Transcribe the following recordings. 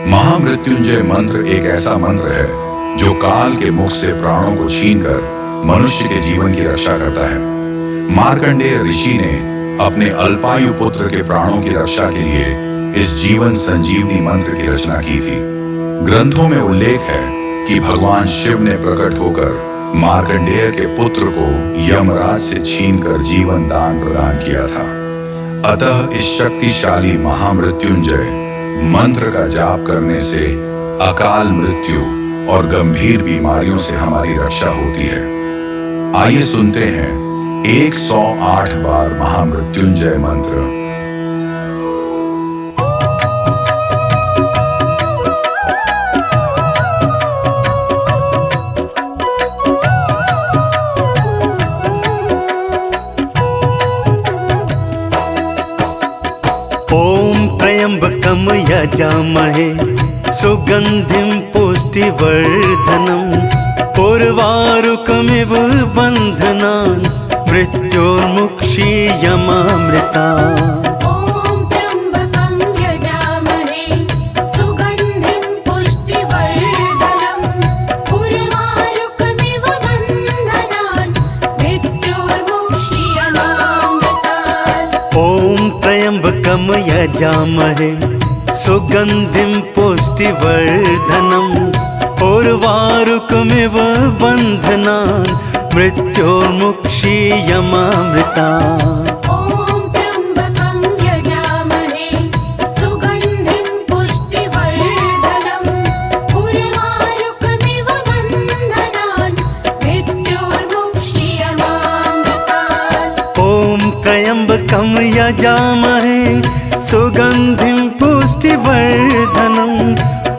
महामृत्युंजय मंत्र एक ऐसा मंत्र है जो काल के मुख से प्राणों को छीनकर मनुष्य के जीवन की रक्षा करता है। मार्कंडेय ऋषि ने अपने अल्पायु पुत्र के प्राणों की रक्षा के लिए इस जीवन संजीवनी मंत्र की रचना की थी। ग्रंथों में उल्लेख है कि भगवान शिव ने प्रकट होकर मार्कंडेय के पुत्र को यमराज से छीनकर जीवन दान प्रदान किया था। अतः इस शक्तिशाली महामृत्युंजय मंत्र का जाप करने से अकाल मृत्यु और गंभीर बीमारियों से हमारी रक्षा होती है। आइए सुनते हैं 108 बार महामृत्युंजय मंत्र। ओम त्र्यंबकम यजामहे सुगंधिं पुष्टिवर्धनम् उर्वारुकमिव बन्धनान् मृत्योर्मुक्षीयमामृतात्। ओम त्र्यंबकं यजामहे सुगंधिं पुष्टिवर्धनम् उर्वारुकमिव बन्धनान् मृत्योर्मुक्षीयमामृतात्। ओम त्र्यंबकम यजामहे सुगंधिं पुष्टिवर्धनम् उर्वारुकमिव बन्धनान् मृत्योर्मुक्षीयमामृतात्। ओम त्र्यंबकं यजामहे सुगंधिं पुष्टिवर्धनम् उर्वारुकमिव बन्धनान् मृत्योर्मुक्षीयमामृतात्। ओम त्र्यंबकम यजामहे सुगंधिं पुष्टिवर्धनम्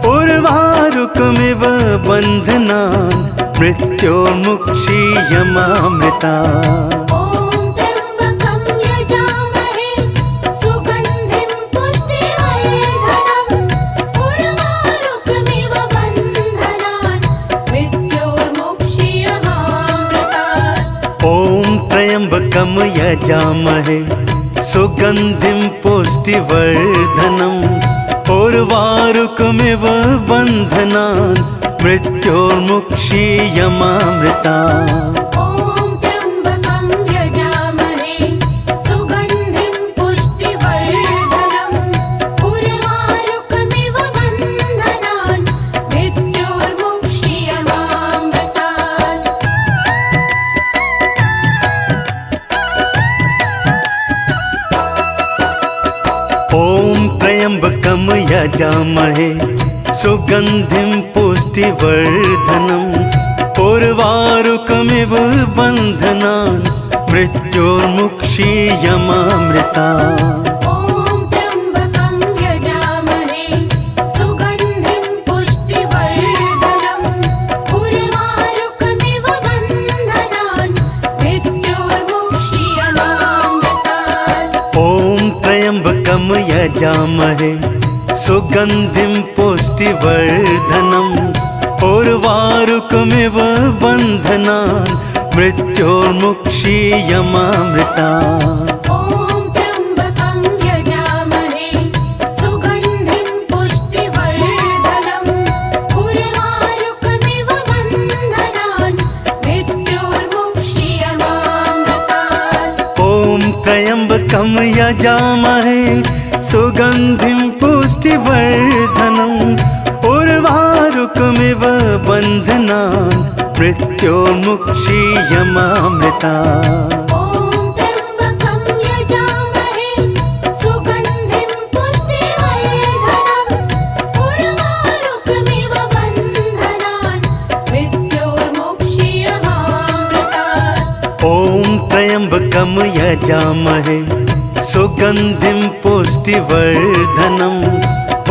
उर्वारुकमिव बन्धनान् मृत्योर्मुक्षीयमामृतात्। ओम त्र्यंबकं यजामहे सुगंधिं पुष्टिवर्धनम् उर्वारुकमिव बन्धनान् मृत्योर्मुक्षीयमामृतात्। ओम त्र्यंबकम यजामहे सुगंधिं पुष्टिवर्धनम् उर्वारुकमिव बन्धनान् मृत्योर्मुक्षीयमामृतात्। ओम त्र्यंबकं यजामहे सुगंधिं पुष्टिवर्धनम् उर्वारुकमिव बन्धनान् मृत्योर्मुक्षीयमामृतात्। ओम त्र्यंबकम यजामहे सुगंधिं पुष्टिवर्धनम् उर्वारुकमिव बन्धनान् मृत्योर्मुक्षीयमामृतात्। ओम त्र्यंबकं यजामहे सुगंधिं पुष्टिवर्धनम् उर्वारुकमिव बन्धनान् मृत्योर्मुक्षीयमामृतात्। ओम त्र्यंबकम यजामहे सुगंधिं पुष्टिवर्धनम् उर्वारुकमिव बन्धनान् मृत्योर्मुक्षीयमामृतात्। ओम त्र्यंबकं यजामहे सुगंधिं पुष्टिवर्धनम् उर्वारुकमिव बन्धनान् मृत्योर्मुक्षीयमामृतात्। ओम त्र्यंबकम यजामहे सुगंधिं पुष्टिवर्धनम् उर्वारुकमिव बन्धनान् मृत्योर्मुक्षीयमामृतात्। ओम त्र्यंबकं यजामहे सुगंधिं पुष्टिवर्धनम् उर्वारुकमिव बन्धनान् मृत्योर्मुक्षीयमामृतात्। ओम त्र्यंबकम यजामहे सुगंधिं पुष्टिवर्धनम्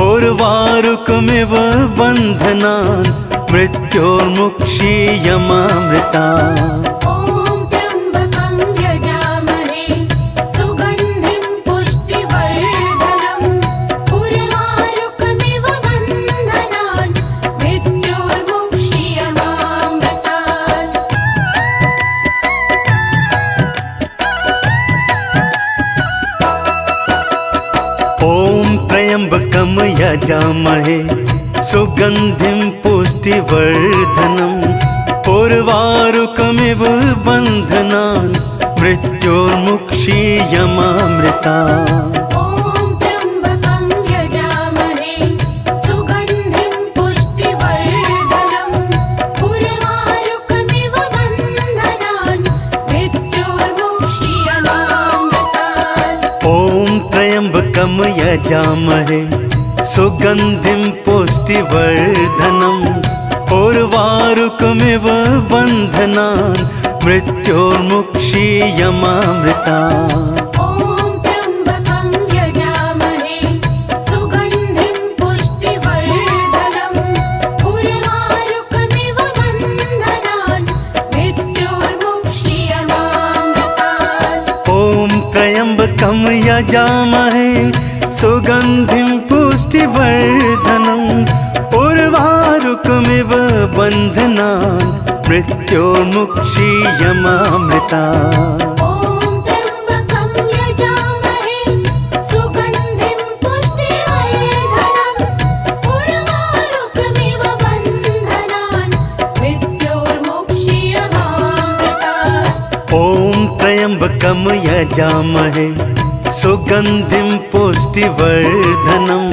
उर्वारुकमिव बन्धनान् मृत्योर्मुक्षीयमामृतात्। ओम त्र्यंबकं यजामहे सुगंधिं पुष्टिवर्धनम् उर्वारुकमिव बन्धनान् मृत्योर्मुक्षीयमामृतात्। ओम त्र्यंबकम यजामहे यजामहे सुगन्धिं पुष्टिवर्धनम् उर्वारुकमिव बन्धनान् मृत्योर्मुक्षीयमामृता ॐ त्र्यम्बकं यजामहे सुगन्धिं पुष्टिवर्धनम् उर्वारुकमिव बन्धनान् मृत्योर्मुक्षीयमामृतात् ॐ त्र्यम्बकं यजामहे सुगन्धिं पुष्टिवर्धनम् उर्वारुकमिव बन्धनान् मृत्योर्मुक्षीयमामृता ॐ त्र्यम्बकं यजामहे सुगन्धिं पुष्टिवर्धनम् उर्वारुकमिव बन्धनान् मृत्योर्मुक्षीयमामृतात् ॐ त्र्यम्बकं यजामहे सुगन्धिं पुष्टिवर्धनम् उर्वारुकमिव बन्धनान् मृत्योर्मुक्षीयमामृता ॐ त्र्यम्बकं यजामहे सुगन्धिं पुष्टिवर्धनम्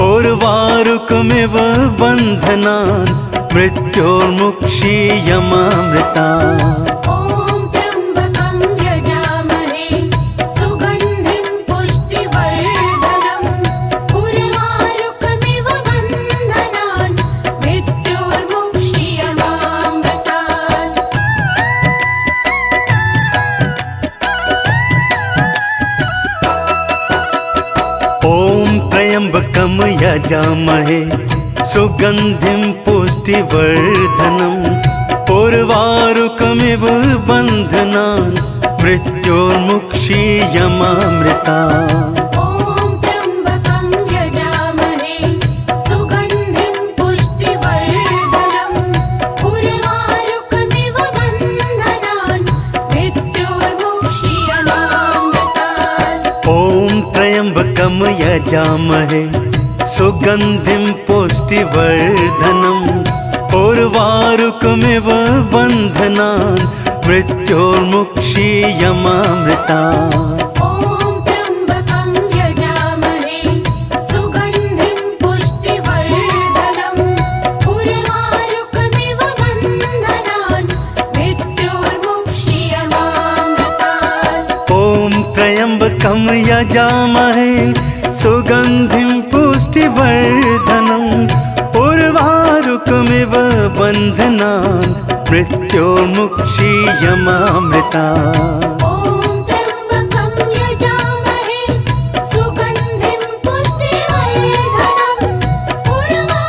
उर्वारुकमिव बन्धनान् मृत्योर्मुक्षीयमामृतात् ॐ त्र्यम्बकं यजामहे सुगन्धिं पुष्टिवर्धनम् उर्वारुकमिव बन्धनान् मृत्योर्मुक्षीयमामृता ॐ त्र्यम्बकं यजामहे सुगन्धिं पुष्टिवर्धनम् उर्वारुकमिव बन्धनान् मृत्योर्मुक्षीयमामृतात् ॐ त्र्यम्बकं यजामहे सुगन्धिं पुष्टिवर्धनम् उर्वारुकमिव बन्धनान् मृत्योर्मुक्षीयमामृता ॐ त्र्यम्बकं यजामहे सुगन्धिं पुष्टिवर्धनम् उर्वारुकमिव बन्धनान् मृत्योर्मुक्षीयमामृतात् ॐ त्र्यम्बकं यजामहे सुगन्धिं पुष्टिवर्धनम् उर्वारुकमिव बन्धनान् मृत्योर्मुक्षीयमामृता ॐ त्र्यम्बकं यजामहे सुगन्धिं पुष्टिवर्धनम् उर्वारुकमिव बन्धनान् मृत्योर्मुक्षीयमामृतात् ॐ त्र्यम्बकं यजामहे सुगन्धिं पुष्टिवर्धनम् उर्वारुकमिव बन्धनान् मृत्योर्मुक्षीयमामृता ॐ त्र्यम्बकं यजामहे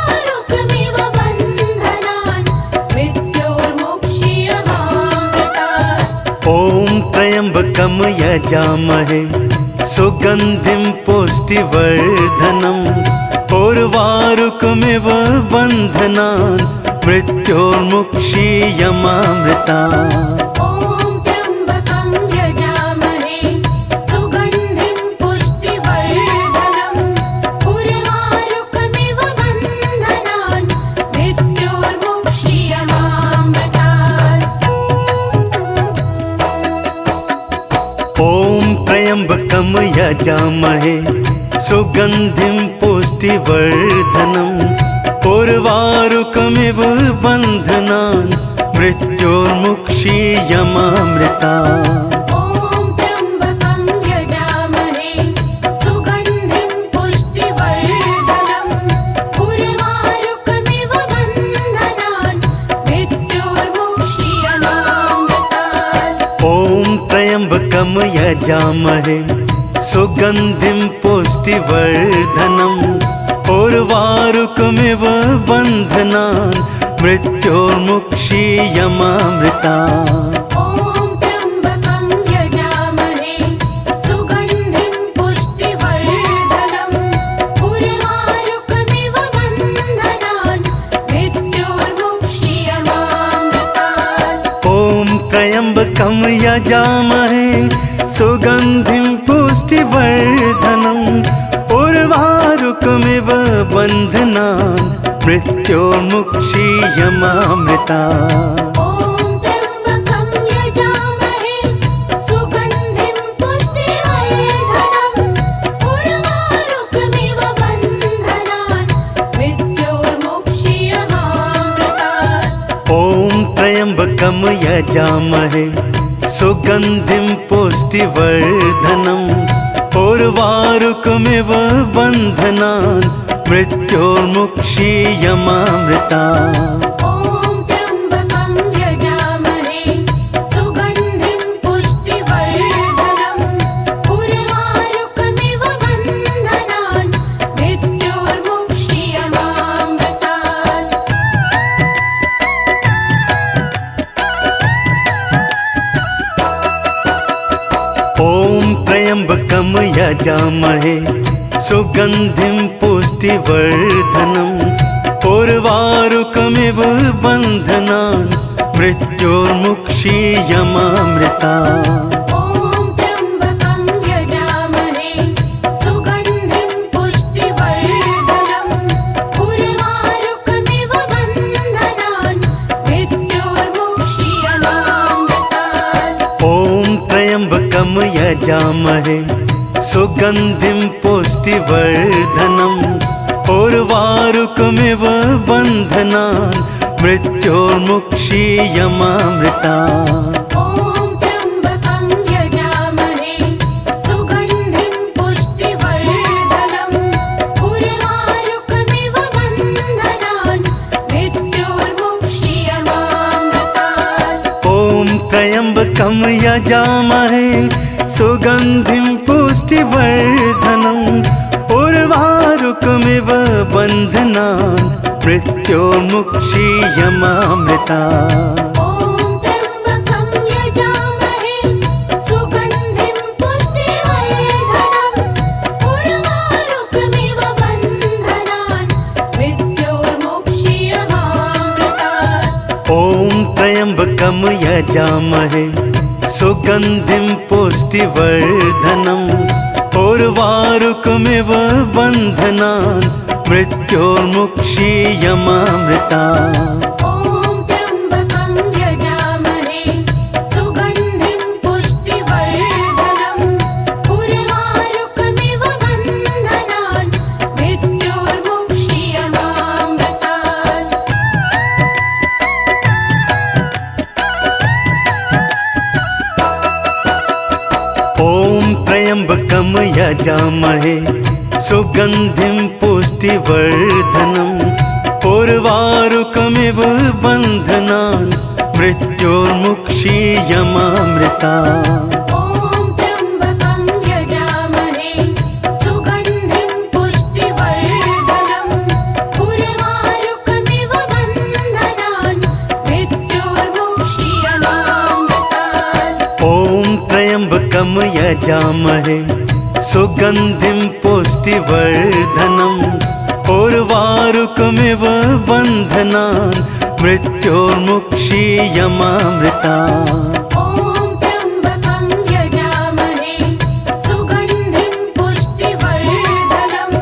सुगन्धिं पुष्टिवर्धनम् उर्वारुकमिव बन्धनान् मृत्योर्मुक्षीयमामृतात् ॐ त्र्यम्बकं यजामहे सुगन्धिं पुष्टिवर्धनम् उर्वारुकमिव बन्धनान् मृत्योर्मुक्षीयमामृता ॐ त्र्यम्बकं यजामहे सुगन्धिं पुष्टिवर्धनम् उर्वारुकमिव बन्धनान् मृत्योर्मुक्षीयमामृतात् ॐ त्र्यम्बकं यजामहे सुगन्धिं पुष्टिवर्धनम् उर्वारुकमिव बन्धनान् मृत्योर्मुक्षीयमामृता ॐ त्र्यम्बकं यजामहे सुगन्धिं पुष्टिवर्धनम् उर्वारुकमिव बन्धनान् मृत्योर्मुक्षीयमामृतात् ॐ त्र्यम्बकं यजामहे सुगन्धिं पुष्टिवर्धनम् उर्वारुकमिव बन्धनान् मृत्योर्मुक्षीयमामृता ॐ त्र्यम्बकं यजामहे सुगन्धिं पुष्टिवर्धनम् उर्वारुकमिव बन्धनान् मृत्योर्मुक्षीयमामृतात् ॐ त्र्यम्बकं यजामहे सुगन्धिं पुष्टिवर्धनम् उर्वारुकमिव उर्वारुकमिव बन्धनान् मृत्योर्मुक्षीयमामृता ॐ त्र्यम्बकं यजामहे सुगन्धिं पुष्टिवर्धनम् उर्वारुकमिव बन्धनान् मृत्योर्मुक्षीयमामृतात् ॐ त्र्यम्बकं यजामहे सुगन्धिं पुष्टिवर्धनम् उर्वारुकमिव बन्धनान् मृत्योर्मुक्षीयमामृता ॐ त्र्यम्बकं यजामहे सुगन्धिं पुष्टिवर्धनम् उर्वारुकमिव बन्धनान् मृत्योर्मुक्षीयमामृतात् ॐ त्र्यम्बकं यजामहे सुगन्धिं पुष्टिवर्धनम् उर्वारुकमिव बन्धनान् मृत्योर्मुक्षीयमामृता ॐ त्र्यम्बकं यजामहे सुगन्धिं पुष्टिवर्धनम् उर्वारुकमिव बन्धनान् मृत्योर्मुक्षीयमामृतात् ॐ त्र्यम्बकं यजामहे सुगन्धिं पुष्टिवर्धनम् उर्वारुकमिव बन्धनान् मृत्योर्मुक्षीयमामृता ॐ त्र्यम्बकं यजामहे सुगन्धिं पुष्टिवर्धनम् उर्वारुकमिव बन्धनान् मृत्योर्मुक्षीयमामृतात् ॐ त्र्यम्बकं यजामहे सुगन्धिं पुष्टिवर्धनम् उर्वारुकमिव बन्धनान् मृत्योर्मुक्षीयमामृता ॐ त्र्यम्बकं यजामहे सुगन्धिं पुष्टिवर्धनम् उर्वारुकमिव बन्धनान् मृत्योर्मुक्षीयमामृतात् ॐ त्र्यम्बकं यजामहे सुगन्धिं पुष्टिवर्धनम् उर्वारुकमिव बन्धनान् मृत्योर्मुक्षीयमामृता ॐ त्र्यम्बकं यजामहे सुगन्धिं पुष्टिवर्धनम् उर्वारुकमिव बन्धनान् मृत्योर्मुक्षीयमामृतात् ॐ त्र्यम्बकं यजामहे सुगन्धिं पुष्टिवर्धनम् उर्वारुकमिव बन्धनान् मृत्योर्मुक्षीयमामृता ॐ त्र्यम्बकं यजामहे सुगन्धिं पुष्टिवर्धनम् उर्वारुकमिव बन्धनान् मृत्योर्मुक्षीयमामृतात् ॐ त्र्यम्बकं यजामहे सुगन्धिं पुष्टिवर्धनम् उर्वारुकमिव बन्धनान् मृत्योर्मुक्षीयमामृता ॐ त्र्यम्बकं यजामहे सुगन्धिं पुष्टिवर्धनम्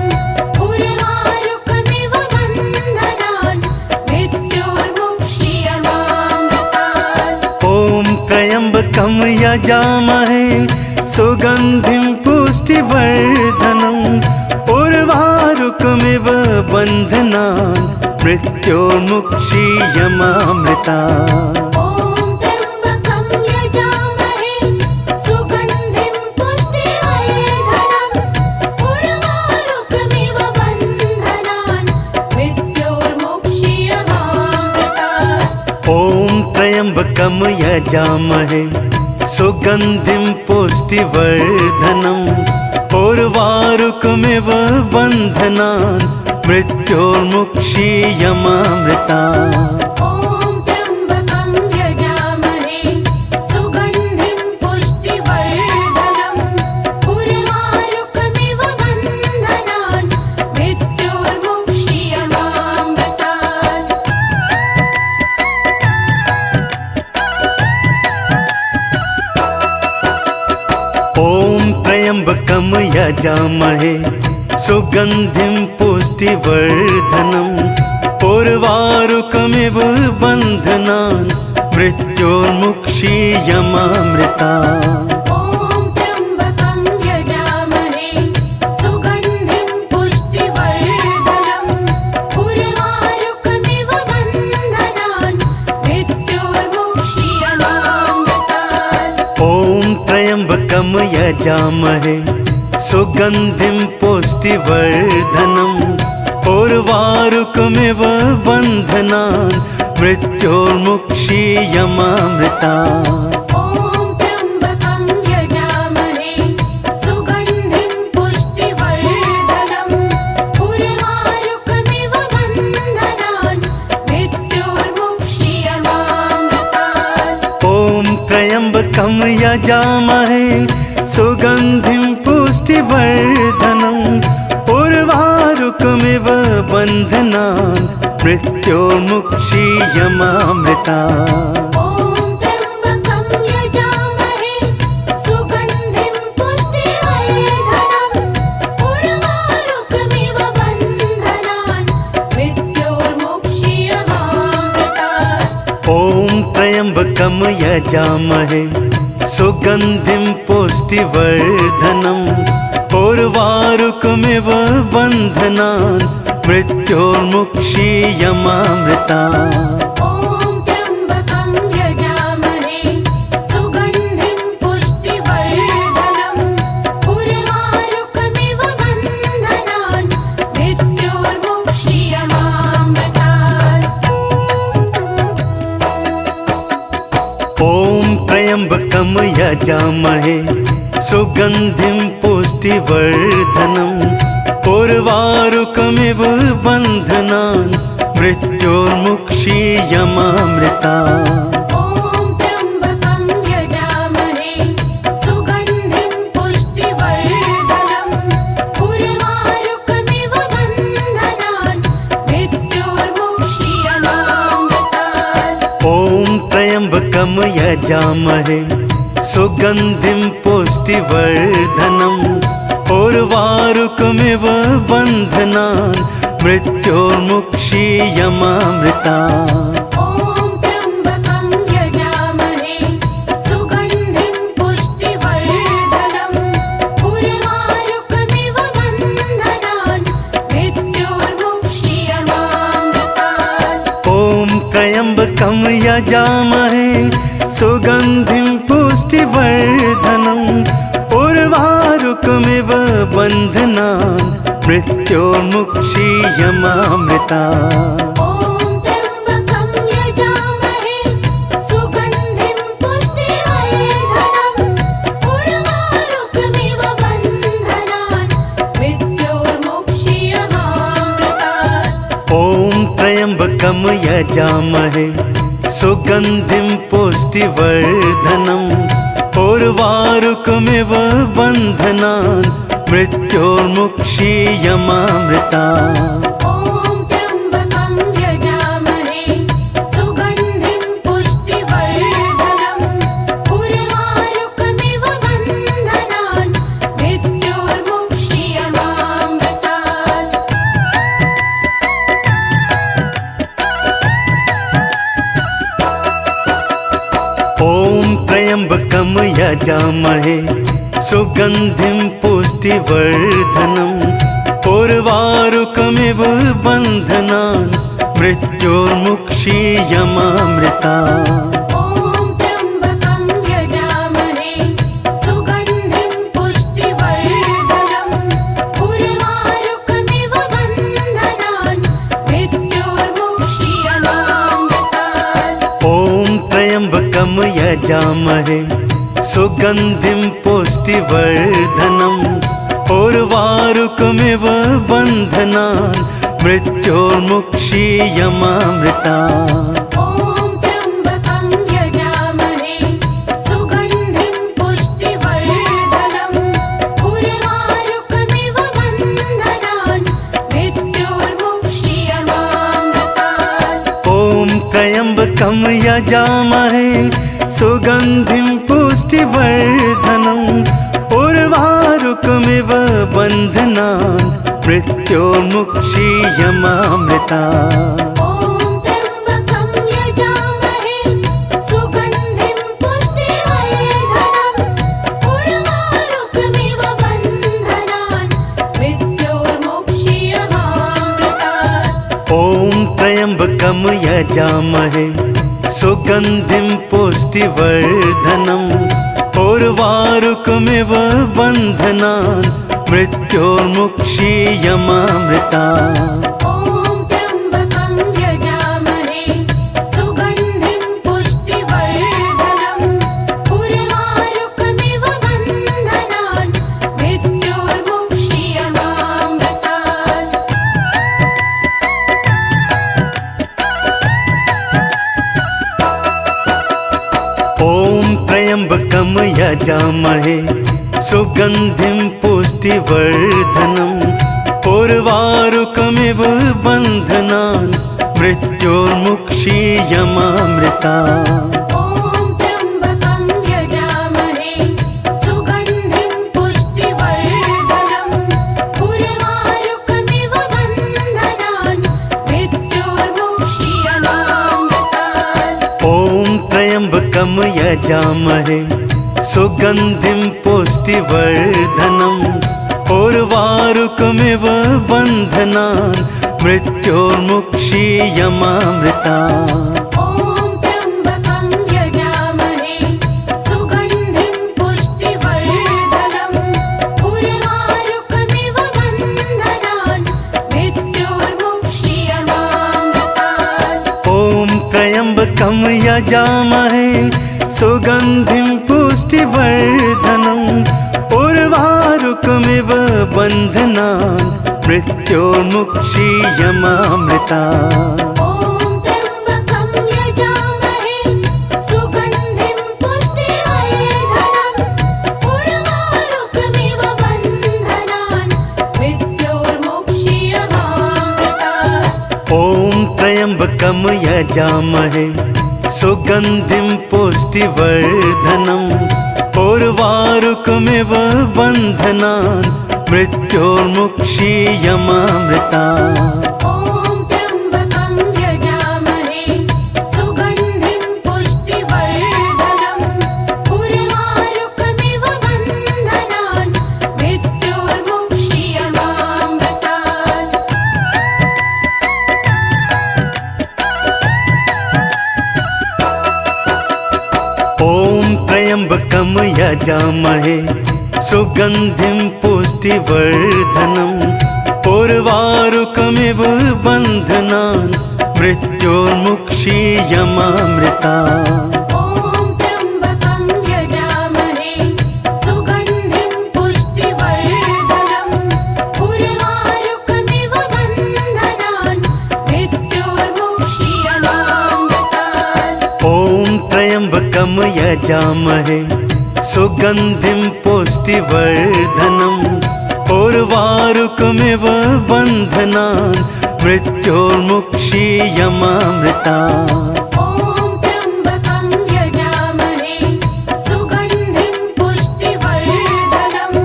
उर्वारुकमिव बन्धनान् मृत्योर्मुक्षीयमामृतात् ॐ त्र्यम्बकं यजामहे सुगन्धिं पुष्टिवर्धनम् उर्वारुकमिव बन्धनान् मृत्योर्मुक्षीयमामृता ॐ त्र्यम्बकं यजामहे सुगन्धिं पुष्टिवर्धनम् उर्वारुकमिव बन्धनान् मृत्योर्मुक्षीयमामृतात् ॐ त्र्यम्बकं यजामहे सुगन्धिं पुष्टिवर्धनम् उर्वारुकमिव बन्धनान् मृत्योर्मुक्षीयमामृता ॐ त्र्यम्बकं यजामहे सुगन्धिं पुष्टिवर्धनम् उर्वारुकमिव बन्धनान् मृत्योर्मुक्षीयमामृतात् ॐ त्र्यम्बकं यजामहे सुगन्धिं पुष्टिवर्धनम् उर्वारुकमिव बन्धनान् मृत्योर्मुक्षीयमामृता। ॐ त्र्यम्बकं यजामहे सुगन्धिं पुष्टिवर्धनम् उर्वारुकमिव बन्धनान् मृत्योर्मुक्षीयमामृतात्। ॐ त्र्यम्बकं यजामहे सुगन्धिं पुष्टिवर्धनम् उर्वारुकमिव बन्धनान् मृत्योर्मुक्षीयमामृता। ॐ त्र्यम्बकं यजामहे सुगन्धिं पुष्टिवर्धनम् उर्वारुकमिव बन्धनान् मृत्योर्मुक्षीयमामृतात्। ॐ त्र्यम्बकं यजामहे सुगन्धिं पुष्टिवर्धनम् उर्वारुकमिव बन्धनान् मृत्योर्मुक्षीयमामृता। ॐ त्र्यम्बकं यजामहे सुगन्धिं पुष्टिवर्धनम् उर्वारुकमिव बन्धनान् मृत्योर्मुक्षीयमामृतात्। ॐ त्र्यम्बकं यजामहे सुगन्धिं पुष्टिवर्धनम् उर्वारुकमिव बन्धनान् मृत्योर्मुक्षीयमामृता। ॐ त्र्यम्बकं यजामहे सुगन्धिं पुष्टिवर्धनम् उर्वारुकमिव बन्धनान् मृत्योर्मुक्षीयमामृतात्। ॐ त्र्यम्बकं यजामहे सुगन्धिं पुष्टिवर्धनम् उर्वारुकमिव बन्धनान् मृत्योर्मुक्षीयमामृता। ॐ त्र्यम्बकं यजामहे सुगन्धिं पुष्टिवर्धनम् उर्वारुकमिव बन्धनान् मृत्योर्मुक्षीयमामृतात्। ॐ त्र्यम्बकं यजामहे सुगन्धिं पुष्टिवर्धनम् उर्वारुकमिव बन्धनान् मृत्योर्मुक्षीयमामृता। ॐ त्र्यम्बकं यजामहे सुगन्धिं पुष्टिवर्धनम् उर्वारुकमिव बन्धनान् मृत्योर्मुक्षीयमामृतात्। ॐ त्र्यम्बकं यजामहे सुगन्धिं पुष्टिवर्धनम् उर्वारुकमिव बन्धनान् मृत्योर्मुक्षीयमामृता। ॐ त्र्यम्बकं यजामहे सुगन्धिं पुष्टिवर्धनम् उर्वारुकमिव बन्धनान् मृत्योर्मुक्षीयमामृतात्। ॐ त्र्यम्बकं यजामहे सुगन्धिं पुष्टिवर्धनम् उर्वारुकमिव बन्धनान् मृत्योर्मुक्षीयमामृता। ॐ त्र्यम्बकं यजामहे सुगन्धिं पुष्टिवर्धनम् उर्वारुकमिव बन्धनान् मृत्योर्मुक्षीयमामृतात्। ॐ त्र्यम्बकं यजामहे सुगन्धिं पुष्टिवर्धनम् उर्वारुकमिव बन्धनान् मृत्योर्मुक्षीयमामृता। ॐ त्र्यम्बकं यजामहे सुगन्धिं पुष्टिवर्धनम् उर्वारुकमिव बन्धनान् मृत्योर्मुक्षीयमामृतात्। ॐ त्र्यम्बकं यजामहे सुगन्धिं पुष्टिवर्धनम् उर्वारुकमिव बन्धनान् मृत्योर्मुक्षीयमामृता। ॐ त्र्यम्बकं यजामहे सुगन्धिं पुष्टिवर्धनम् उर्वारुकमिव बन्धनान् मृत्योर्मुक्षीयमामृतात्। ॐ त्र्यम्बकं यजामहे सुगन्धिं पुष्टिवर्धनम् उर्वारुकमिव बन्धनान् मृत्योर्मुक्षीयमामृता। ॐ त्र्यम्बकं यजामहे सुगन्धिं पुष्टिवर्धनम् उर्वारुकमिव बन्धनान् मृत्योर्मुक्षीयमामृतात्। ॐ त्र्यम्बकं यजामहे सुगन्धिं पुष्टिवर्धनम् उर्वारुकमिव बन्धनान् मृत्योर्मुक्षीयमामृता। ॐ त्र्यम्बकं यजामहे सुगन्धिं पुष्टिवर्धनम् उर्वारुकमिव बन्धनान् मृत्योर्मुक्षीयमामृतात्। ॐ त्र्यम्बकं यजामहे सुगन्धिं पुष्टिवर्धनम् उर्वारुकमिव बन्धनान् मृत्योर्मुक्षीयमामृता। ॐ त्र्यम्बकं यजामहे सुगन्धिं पुष्टिवर्धनम् उर्वारुकमिव बन्धनान् मृत्योर्मुक्षीयमामृतात्। ॐ त्र्यम्बकं यजामहे सुगन्धिं पुष्टिवर्धनम् उर्वारुकमिव बन्धनान् मृत्योर्मुक्षीयमामृता। ॐ त्र्यम्बकं यजामहे सुगन्धिं पुष्टिवर्धनम् उर्वारुकमिव बन्धनान् मृत्योर्मुक्षीयमामृतात्। ॐ त्र्यम्बकं यजामहे सुगन्धिं पुष्टिवर्धनम् उर्वारुकमिव बन्धनान् मृत्योर्मुक्षीयमामृता। ॐ त्र्यम्बकं यजामहे सुगन्धिं पुष्टिवर्धनम् उर्वारुकमिव बन्धनान् मृत्योर्मुक्षीयमामृतात्। ॐ त्र्यम्बकं यजामहे सुगन्धिं पुष्टिवर्धनम् उर्वारुकमिव बन्धनान् मृत्योर्मुक्षीयमामृता। ॐ त्र्यम्बकं यजामहे सुगन्धिं पुष्टिवर्धनम् उर्वारुकमिव बन्धनान् मृत्योर्मुक्षीयमामृतात्। ॐ त्र्यम्बकं यजामहे सुगन्धिं पुष्टिवर्धनम् उर्वारुकमिव बन्धनान् मृत्योर्मुक्षीयमामृता। ॐ त्र्यम्बकं यजामहे सुगन्धिं पुष्टिवर्धनम् उर्वारुकमिव बन्धनान् मृत्योर्मुक्षीयमामृतात्। ॐ त्र्यम्बकं यजामहे सुगन्धिं पुष्टिवर्धनम् उर्वारुकमिव बन्धनान् मृत्योर्मुक्षीयमामृता। ॐ त्र्यम्बकं यजामहे सुगन्धिं पुष्टिवर्धनम्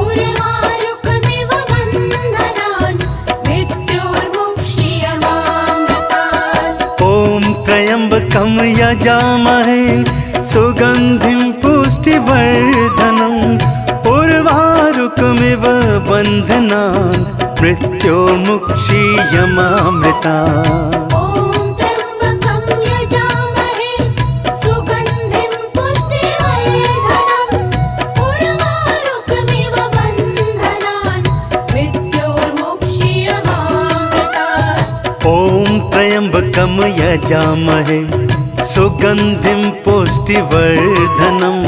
उर्वारुकमिव बन्धनान् मृत्योर्मुक्षीयमामृतात्। ॐ त्र्यम्बकं यजामहे सुगन्धिं पुष्टिवर्धनम् उर्वारुकमिव बन्धनान् मृत्योर्मुक्षीयमामृता। ॐ त्र्यम्बकं यजामहे सुगन्धिं पुष्टिवर्धनम् उर्वारुकमिव बन्धनान् मृत्योर्मुक्षीयमामृतात्। ॐ त्र्यम्बकं यजामहे सुगन्धिं पुष्टिवर्धनम्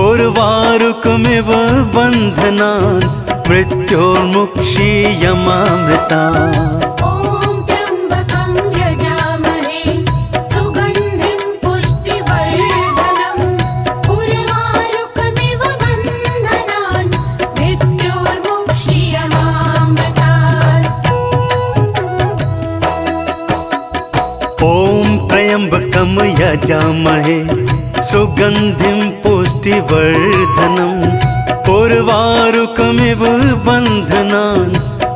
उर्वारुकमिव बन्धनान् मृत्योर्मुक्षीयमामृता। ॐ त्र्यम्बकं यजामहे सुगन्धिं पुष्टिवर्धनम् उर्वारुकमिव बन्धनान् मृत्योर्मुक्षीयमामृतात्। ॐ त्र्यम्बकं यजामहे सुगन्धिं पुष्टिवर्धनम् उर्वारुकमिव बन्धनान्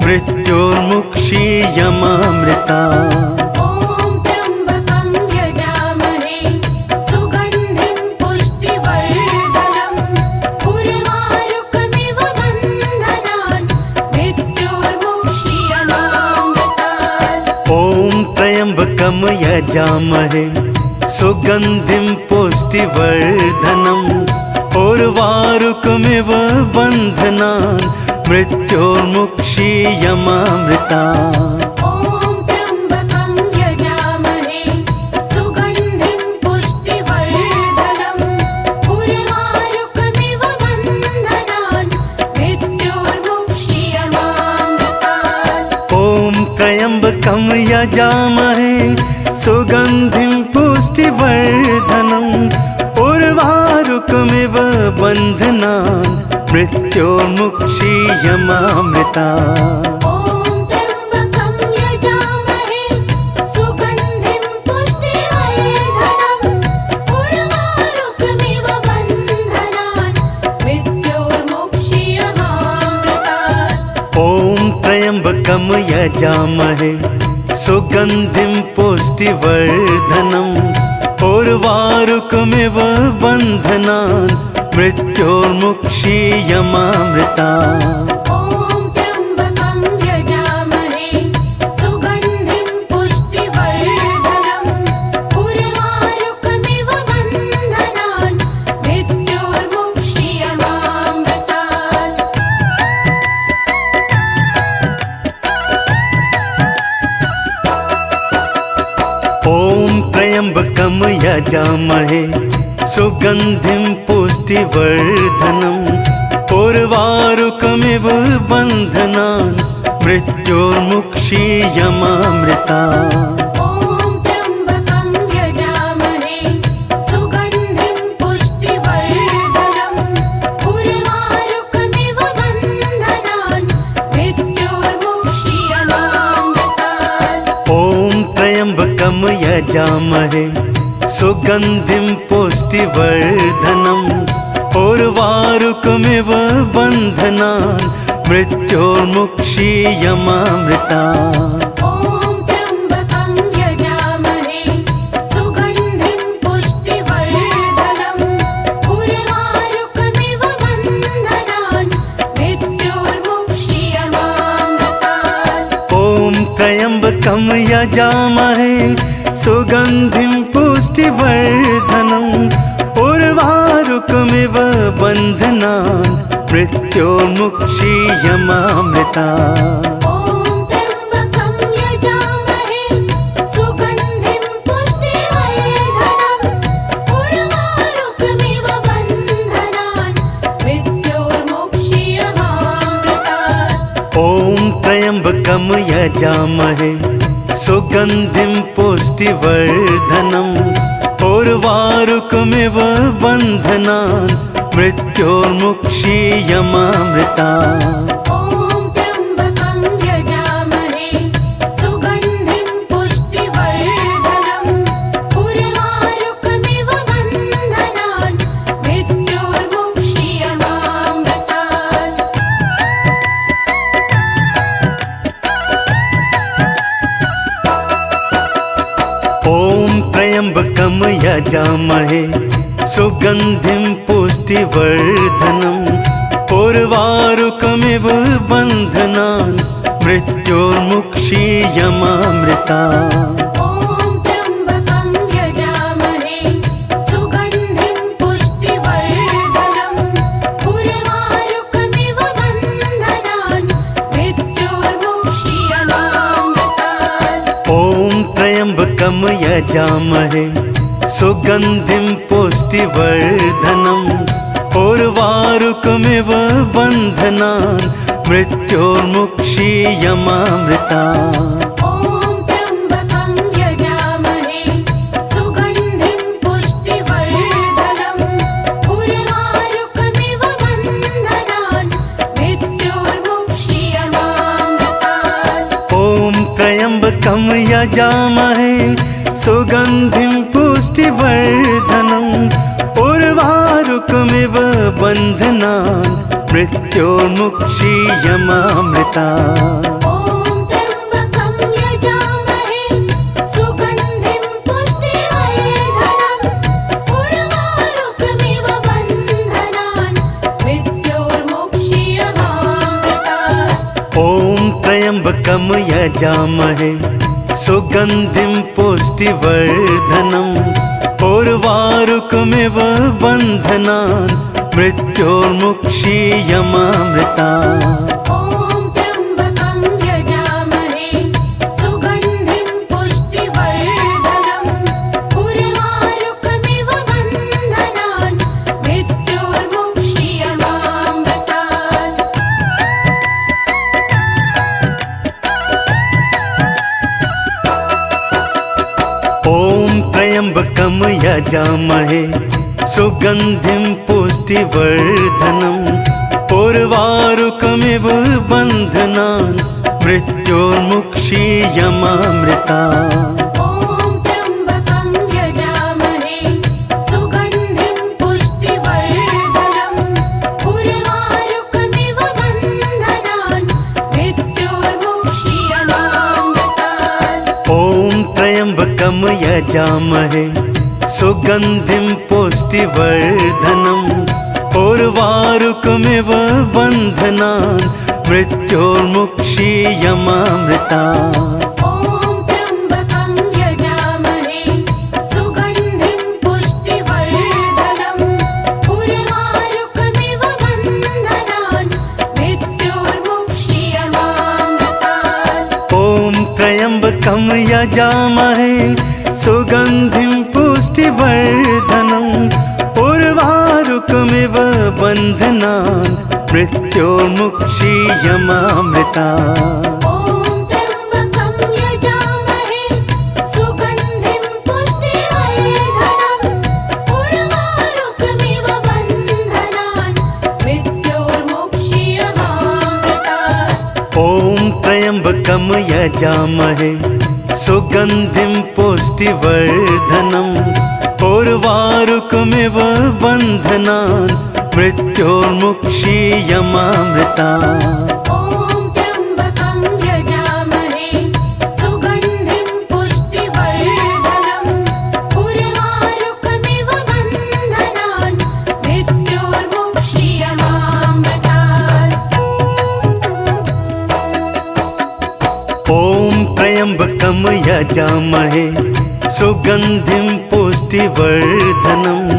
मृत्योर्मुक्षीयमामृता। ॐ त्र्यम्बकं यजामहे सुगन्धिं पुष्टिवर्धनम् उर्वारुकमिव बन्धनान् मृत्योर्मुक्षीयमामृतात्। ॐ त्र्यम्बकं यजामहे सुगन्धिं पुष्टिवर्धनम् उर्वारुकमिव बन्धनान् मृत्योर्मुक्षीयमामृता। ॐ त्र्यम्बकं यजामहे सुगन्धिं पुष्टिवर्धनम् उर्वारुकमिव बन्धनान् मृत्योर्मुक्षीयमामृतात्। ॐ त्र्यम्बकं यजामहे सुगन्धिं पुष्टिवर्धनम् उर्वारुकमिव बन्धनान् मृत्योर्मुक्षीयमामृता। ॐ त्र्यम्बकं यजामहे सुगन्धिं पुष्टिवर्धनम् उर्वारुकमिव बन्धनान् मृत्योर्मुक्षीयमामृतात्। ॐ त्र्यम्बकं यजामहे सुगन्धिं पुष्टिवर्धनम् उर्वारुकमिव बन्धनान् मृत्योर्मुक्षीयमामृता। ॐ त्र्यम्बकं यजामहे सुगन्धिं पुष्टिवर्धनम् उर्वारुकमिव बन्धनान् मृत्योर्मुक्षीयमामृतात्। ॐ त्र्यम्बकं यजामहे सुगन्धिं पुष्टिवर्धनम् उर्वारुकमिव बन्धनान् मृत्योर्मुक्षीयमामृता। ॐ त्र्यम्बकं यजामहे सुगन्धिं पुष्टिवर्धनम् उर्वारुकमिव बन्धनान् मृत्योर्मुक्षीयमामृतात्। ॐ त्र्यम्बकं यजामहे सुगन्धिं पुष्टिवर्धनम् उर्वारुकमिव बन्धनान् मृत्योर्मुक्षीयमामृता। ॐ त्र्यम्बकं यजामहे सुगन्धिं पुष्टिवर्धनम् उर्वारुकमिव बन्धनान् मृत्योर्मुक्षीयमामृतात्। ॐ त्र्यम्बकं यजामहे सुगन्धिं पुष्टिवर्धनम् उर्वारुकमिव बन्धनान् मृत्योर्मुक्षीयमामृता। ॐ त्र्यम्बकं यजामहे सुगन्धिं पुष्टिवर्धनम् उर्वारुकमिव बन्धनान् मृत्योर्मुक्षीयमामृतात्। ॐ त्र्यम्बकं यजामहे सुगन्धिं पुष्टिवर्धनम् उर्वारुकमिव बन्धनान् मृत्योर्मुक्षीयमामृता। ॐ त्र्यम्बकं यजामहे सुगन्धिं पुष्टिवर्धनम् उर्वारुकमिव बन्धनान् मृत्योर्मुक्षीयमामृतात्। ॐ त्र्यम्बकं यजामहे सुगन्धिं पुष्टिवर्धनम् उर्वारुकमिव बन्धनान् मृत्योर्मुक्षीयमामृता। ॐ त्र्यम्बकं यजामहे सुगन्धिं पुष्टिवर्धनम् उर्वारुकमिव बन्धनान् मृत्योर्मुक्षीयमामृतात्। ॐ त्र्यम्बकं यजामहे सुगन्धिं पुष्टिवर्धनम् उर्वारुकमिव बन्धनान् मृत्योर्मुक्षीयमामृता। ॐ त्र्यम्बकं यजामहे सुगन्धिं पुष्टिवर्धनम् उर्वारुकमिव बन्धनान् मृत्योर्मुक्षीयमामृतात्। ॐ त्र्यम्बकं यजामहे सुगन्धिं पुष्टिवर्धनम् उर्वारुकमिव बन्धनान् मृत्योर्मुक्षीयमामृता। ॐ त्र्यम्बकं यजामहे सुगन्धिं पुष्टिवर्धनम् उर्वारुकमिव बन्धनान् मृत्योर्मुक्षीयमामृतात्। ॐ त्र्यम्बकं यजामहे सुगन्धिं पुष्टिवर्धनम् उर्वारुकमिव बन्धनान् मृत्योर्मुक्षीयमामृता। ॐ त्र्यम्बकं यजामहे सुगन्धिं पुष्टिवर्धनम् उर्वारुकमिव बन्धनान् मृत्योर्मुक्षीयमामृतात्। ॐ त्र्यम्बकं यजामहे सुगन्धिं पुष्टिवर्धनम् उर्वारुकमिव बन्धनान् मृत्योर्मुक्षीयमामृता। ॐ त्र्यम्बकं यजामहे सुगन्धिं पुष्टिवर्धनम् उर्वारुकमिव बन्धनान् मृत्योर्मुक्षीयमामृतात्। ॐ त्र्यम्बकं यजामहे सुगन्धिं पुष्टिवर्धनम् उर्वारुकमिव बन्धनान् मृत्योर्मुक्षीयमामृता। ॐ त्र्यम्बकं यजामहे सुगन्धिं पुष्टिवर्धनम् उर्वारुकमिव बन्धनान् मृत्योर्मुक्षीयमामृतात्। ॐ त्र्यम्बकं यजामहे सुगन्धिं पुष्टिवर्धनम् उर्वारुकमिव बन्धनान् मृत्योर्मुक्षीयमामृता। ॐ त्र्यम्बकं यजामहे सुगन्धिं पुष्टिवर्धनम् उर्वारुकमिव बन्धनान् मृत्योर्मुक्षीयमामृतात्। ॐ त्र्यम्बकं यजामहे सुगन्धिं पुष्टिवर्धनम् उर्वारुकमिव बन्धनान् मृत्योर्मुक्षीयमामृता। ॐ त्र्यम्बकं यजामहे सुगन्धिं पुष्टिवर्धनम् उर्वारुकमिव बन्धनान् मृत्योर्मुक्षीयमामृतात्। ॐ त्र्यम्बकं यजामहे सुगन्धिं पुष्टिवर्धनम्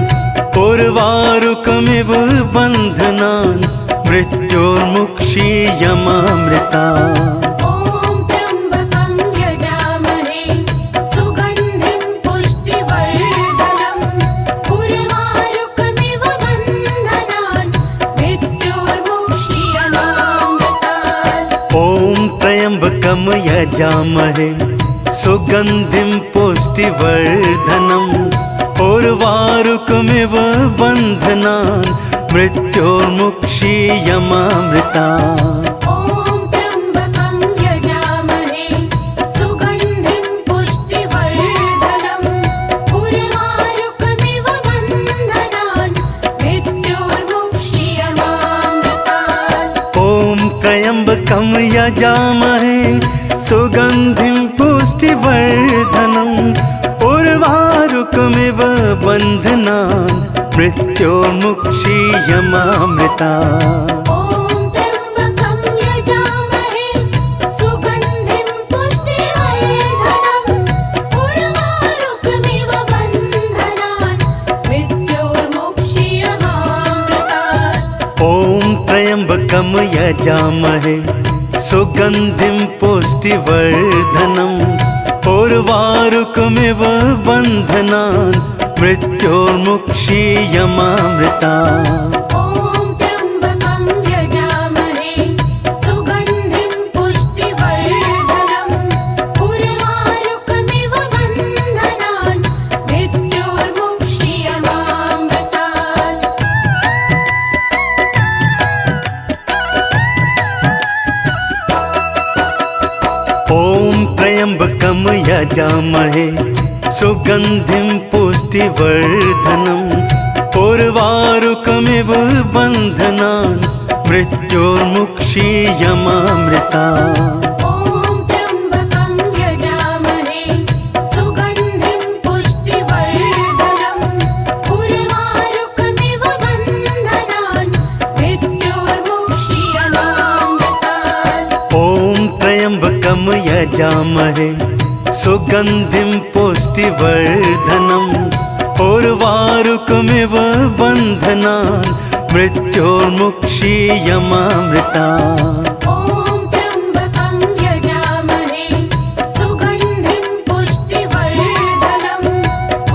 उर्वारुकमिव बन्धनान् मृत्योर्मुक्षीयमामृता। ॐ त्र्यम्बकं यजामहे सुगन्धिं पुष्टिवर्धनम् उर्वारुकमिव बन्धनान् मृत्योर्मुक्षीयमामृतात्। ॐ त्र्यम्बकं यजामहे सुगन्धिं पुष्टिवर्धनम् उर्वारुकमिव बन्धनान् मृत्योर्मुक्षीयमामृता। ॐ त्र्यम्बकं यजामहे सुगन्धिं पुष्टिवर्धनम् उर्वारुकमिव बन्धनान् मृत्योर्मुक्षीयमामृतात्। ॐ त्र्यम्बकं यजामहे सुगन्धिं पुष्टिवर्धनम् उर्वारुकमिव बन्धनान् मृत्योर्मुक्षीयमामृता। ॐ त्र्यम्बकं यजामहे सुगन्धिं पुष्टिवर्धनम् उर्वारुकमिव बन्धनान् मृत्योर्मुक्षीयमामृतात्। ॐ त्र्यम्बकं यजामहे सुगन्धिं पुष्टिवर्धनम् उर्वारुकमिव बन्धनान् मृत्योर्मुक्षीयमामृता। ॐ त्र्यम्बकं यजामहे सुगन्धिं पुष्टिवर्धनम् उर्वारुकमिव बन्धनान् मृत्योर्मुक्षीयमामृतात्। त्र्यम्बकं यजामहे सुगन्धिं पुष्टिवर्धनम् उर्वारुकमिव बन्धनान् मृत्योर्मुक्षीयमामृता। ॐ त्र्यम्बकं यजामहे सुगन्धिं पुष्टिवर्धनम् उर्वारुकमिव बन्धनान् मृत्योर्मुक्षीयमामृतात्। ॐ त्र्यम्बकं यजामहे सुगन्धिं पुष्टिवर्धनम् उर्वारुकमिव बन्धनान् मृत्योर्मुक्षीयमामृता। ॐ त्र्यम्बकं यजामहे सुगन्धिं पुष्टिवर्धनम्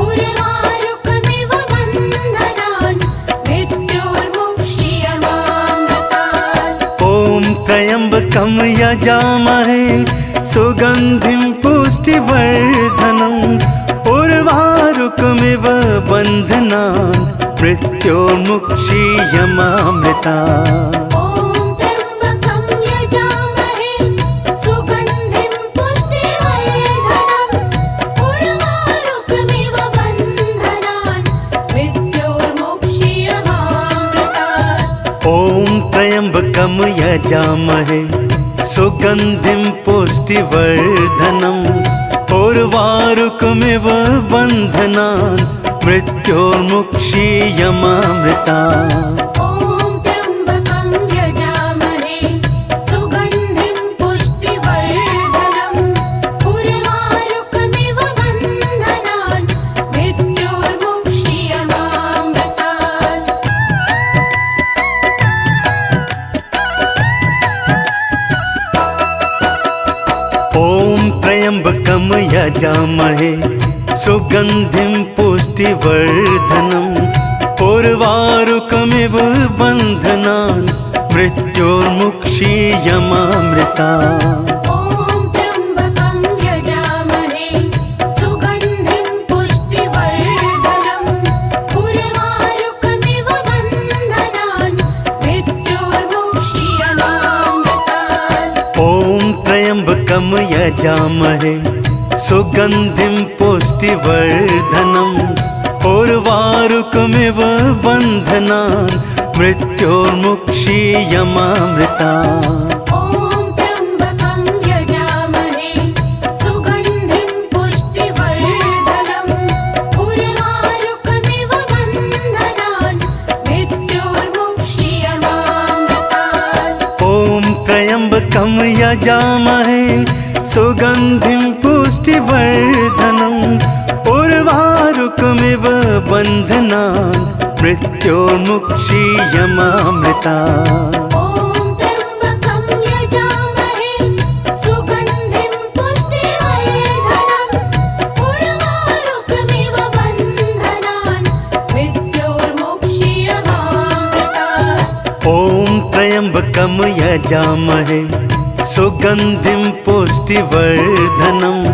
उर्वारुकमिव बन्धनान् मृत्योर्मुक्षीयमामृतात्। ॐ त्र्यम्बकं यजामहे सुगन्धिं पुष्टिवर्धनम् उर्वारुकमिव बन्धनान् मृत्योर्मुक्षीयमामृता। ॐ त्र्यम्बकं यजामहे सुगन्धिं पुष्टिवर्धनम् उर्वारुकमिव बन्धनान् मृत्योर्मुक्षीयमामृतात्। ॐ त्र्यम्बकं यजामहे सुगन्धिं पुष्टिवर्धनम् उर्वारुकमिव बन्धनान् मृत्योर्मुक्षीयमामृता। ॐ त्र्यम्बकं यजामहे सुगन्धिं पुष्टिवर्धनम् उर्वारुकमिव बन्धनान् मृत्योर्मुक्षीयमामृतात्। ॐ त्र्यम्बकं यजामहे सुगन्धिं पुष्टिवर्धनम् उर्वारुकमिव बन्धनान् मृत्योर्मुक्षीयमामृता। ॐ त्र्यम्बकं यजामहे सुगन्धिं पुष्टिवर्धनम् उर्वारुकमिव बन्धनान् मृत्योर्मुक्षीयमामृतात्। ॐ त्र्यम्बकं यजामहे सुगन्धिं पुष्टिवर्धनम् उर्वारुकमिव बन्धनान् मृत्योर्मुक्षीयमामृता। ॐ त्र्यम्बकं यजामहे सुगन्धिं पुष्टिवर्धनम् उर्वारुकमिव बन्धनान् मृत्योर्मुक्षीयमामृतात्। ॐ त्र्यम्बकं यजामहे सुगन्धिं पुष्टिवर्धनम् उर्वारुकमिव बन्धनान् मृत्योर्मुक्षीयमामृता। ॐ त्र्यम्बकं यजामहे सुगन्धिं पुष्टिवर्धनम् उर्वारुकमिव बन्धनान् मृत्योर्मुक्षीयमामृतात्। ॐ त्र्यम्बकं यजामहे सुगन्धिं पुष्टिवर्धनम्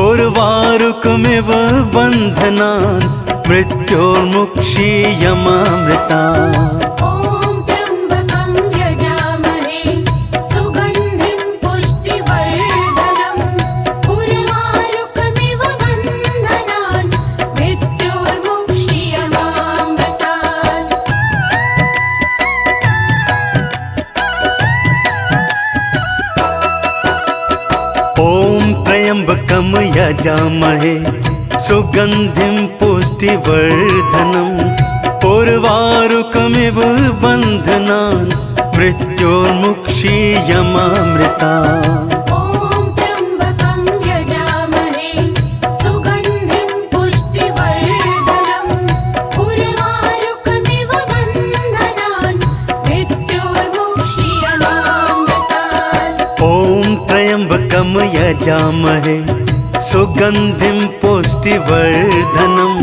उर्वारुकमिव बन्धनान् मृत्योर्मुक्षीयमामृता। ॐ त्र्यम्बकं यजामहे सुगन्धिं पुष्टिवर्धनम् उर्वारुकमिव बन्धनान् मृत्योर्मुक्षीयमामृतात्। ॐ त्र्यम्बकं यजामहे सुगन्धिं पुष्टिवर्धनम् उर्वारुकमिव बन्धनान् मृत्योर्मुक्षीयमामृता। ॐ त्र्यम्बकं यजामहे सुगन्धिं पुष्टिवर्धनम् उर्वारुकमिव बन्धनान् मृत्योर्मुक्षीयमामृतात्। ॐ त्र्यम्बकं यजामहे सुगन्धिं पुष्टिवर्धनम्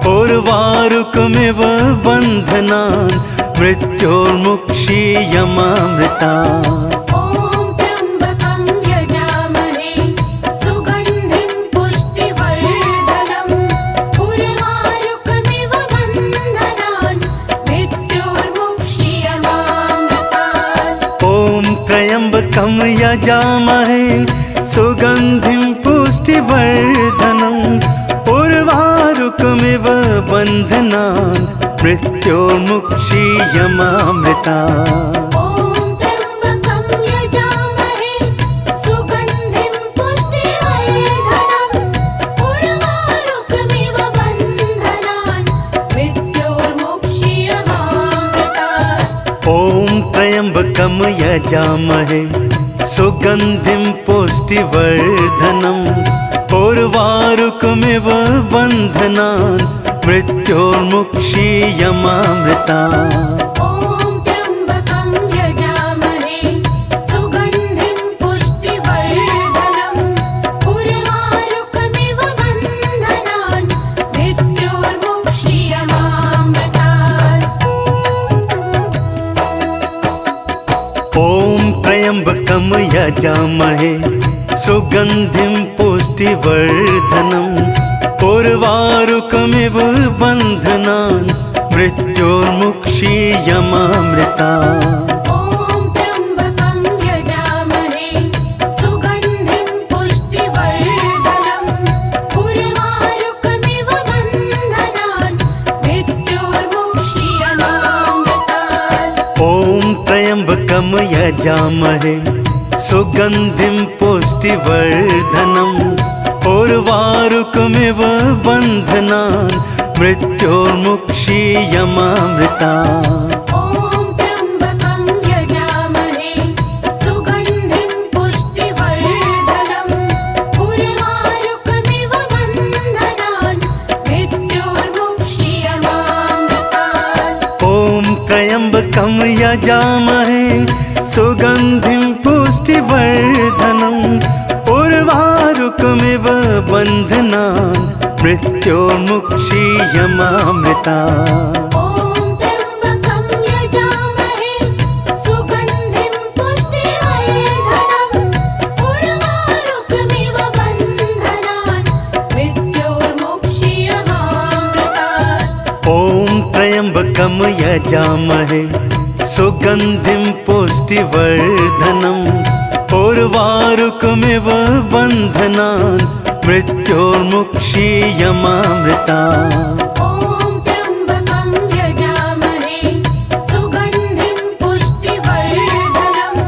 उर्वारुकमिव बन्धनान् मृत्योर्मुक्षीयमामृता। ॐ त्र्यम्बकं यजामहे सुगन्धिं पुष्टिवर्धनम् उर्वारुकमिव बन्धनान् मृत्योर्मुक्षीयमामृतात्। ॐ त्र्यम्बकं यजामहे सुगन्धिं पुष्टिवर्धनम् उर्वारुकमिव बन्धनान् मृत्योर्मुक्षीयमामृता। ॐ त्र्यम्बकं यजामहे सुगन्धिं पुष्टिवर्धनम् उर्वारुकमिव बन्धनान् मृत्योर्मुक्षीयमामृतात्। ॐ त्र्यम्बकं यजामहे सुगन्धिं पुष्टिवर्धनम् उर्वारुकमिव बन्धनान् मृत्योर्मुक्षीयमामृतात्। ॐ त्र्यम्बकं यजामहे सुगन्धिं पुष्टिवर्धनम् उर्वारुकमिव बन्धनान् मृत्योर्मुक्षीयमामृतात्। ॐ त्र्यम्बकं यजामहे सुगन्धिं पुष्टिवर्धनम् उर्वारुकमिव बन्धनान् मृत्योर्मुक्षीयमामृतात्। ॐ त्र्यम्बकं यजामहे सुगन्धिं पुष्टिवर्धनम् उर्वारुकमिव बन्धनान् मृत्योर्मुक्षीयमामृतात्। ॐ त्र्यम्बकं यजामहे सुगन्धिं पुष्टिवर्धनम् उर्वारुकमिव बन्धनान् मृत्योर्मुक्षीयमामृतात्। ॐ त्र्यम्बकं यजामहे सुगन्धिं पुष्टिवर्धनम् उर्वारुकमिव बन्धनान् मृत्योर्मुक्षीयमामृतात्। ॐ त्र्यम्बकं यजामहे सुगन्धिं पुष्टिवर्धनम् उर्वारुकमिव बन्धनान् मृत्योर्मुक्षीयमामृतात्। ॐ त्र्यम्बकं यजामहे सुगन्धिं पुष्टिवर्धनम्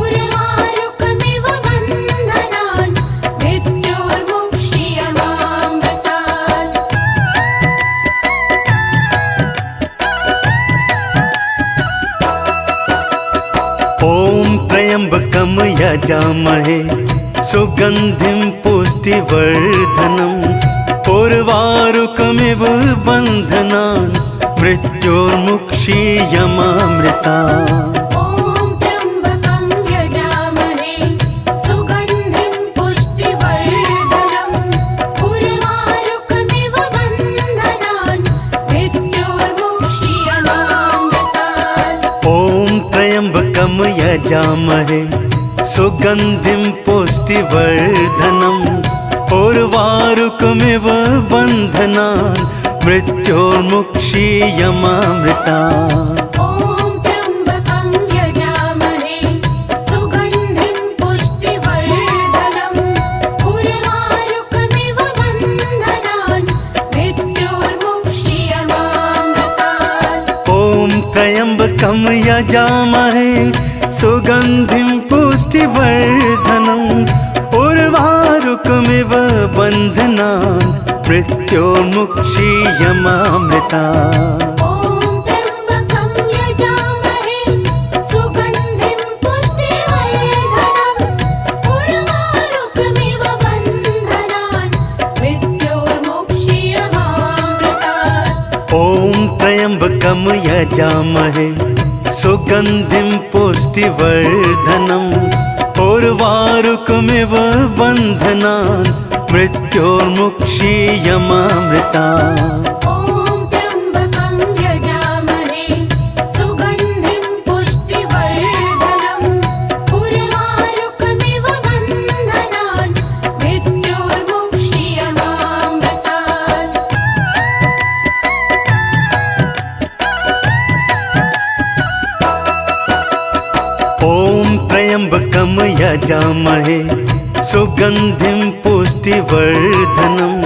उर्वारुकमिव बन्धनान् मृत्योर्मुक्षीयमामृतात्। ॐ त्र्यम्बकं यजामहे सुगन्धिं पुष्टिवर्धनम् उर्वारुकमिव बन्धनान् मृत्योर्मुक्षीयमामृतात्। ॐ त्र्यम्बकं यजामहे सुगन्धिं पुष्टिवर्धनम् उर्वारुकमिव बन्धनान् मृत्योर्मुक्षीयमामृतात्। ॐ त्र्यम्बकं यजामहे सुगन्धिं पुष्टिवर्धनम् उर्वारुकमिव बन्धनान् मृत्योर्मुक्षीयमामृतात्। ॐ त्र्यम्बकं यजामहे सुगन्धिं पुष्टिवर्धनम् उर्वारुकमिव बन्धनान् मृत्योर्मुक्षीयमामृतात्। ॐ त्र्यम्बकं यजामहे सुगन्धिं पुष्टिवर्धनम् उर्वारुकमिव बन्धनान् मृत्योर्मुक्षीयमामृतात्। ॐ त्र्यम्बकं यजामहे सुगन्धिं पुष्टिवर्धनम् उर्वारुकमिव बन्धनान् मृत्योर्मुक्षीयमामृतात्। ॐ त्र्यम्बकं यजामहे सुगन्धिं पुष्टिवर्धनम् उर्वारुकमिव बन्धनान् मृत्योर्मुक्षीयमामृतात्। ॐ त्र्यम्बकं यजामहे सुगन्धिं पुष्टिवर्धनम् उर्वारुकमिव बन्धनान् मृत्योर्मुक्षीयमामृतात्। ॐ त्र्यम्बकं यजामहे सुगन्धिं पुष्टिवर्धनम् उर्वारुकमिव बन्धनान् मृत्योर्मुक्षीयमामृतात्। ॐ त्र्यम्बकं यजामहे सुगन्धिं पुष्टिवर्धनम्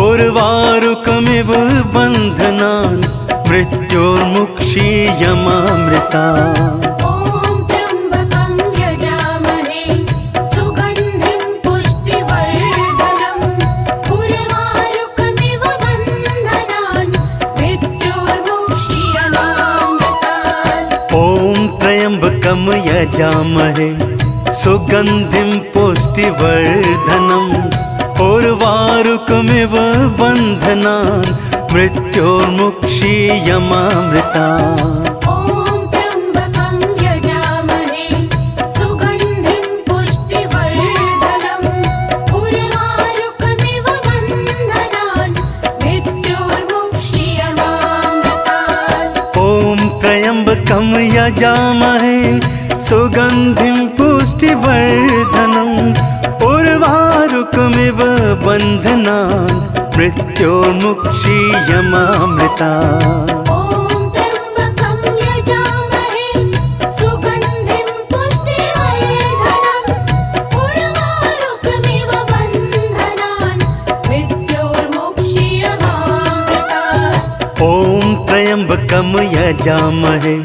उर्वारुकमिव बन्धनान् मृत्योर्मुक्षीयमामृतात्। ॐ त्र्यम्बकं यजामहे सुगन्धिं पुष्टिवर्धनम् उर्वारुकमिव बन्धनान् मृत्योर्मुक्षीयमामृतात्। ॐ त्र्यम्बकं यजामहे सुगन्धिं पुष्टिवर्धनम् उर्वारुकमिव बन्धनान् मृत्योर्मुक्षीयमामृतात्। ॐ त्र्यम्बकं यजामहे सुगन्धिं पुष्टिवर्धनम् उर्वारुकमिव बन्धनान् मृत्योर्मुक्षीयमामृतात्। ॐ त्र्यम्बकं यजामहे सुगन्धिं पुष्टिवर्धनम् उर्वारुकमिव बन्धनान् मृत्योर्मुक्षीयमामृतात्। ॐ त्र्यम्बकं यजामहे सुगन्धिं पुष्टिवर्धनम् उर्वारुकमिव बन्धनान् मृत्योर्मुक्षीयमामृतात्। ॐ त्र्यम्बकं यजामहे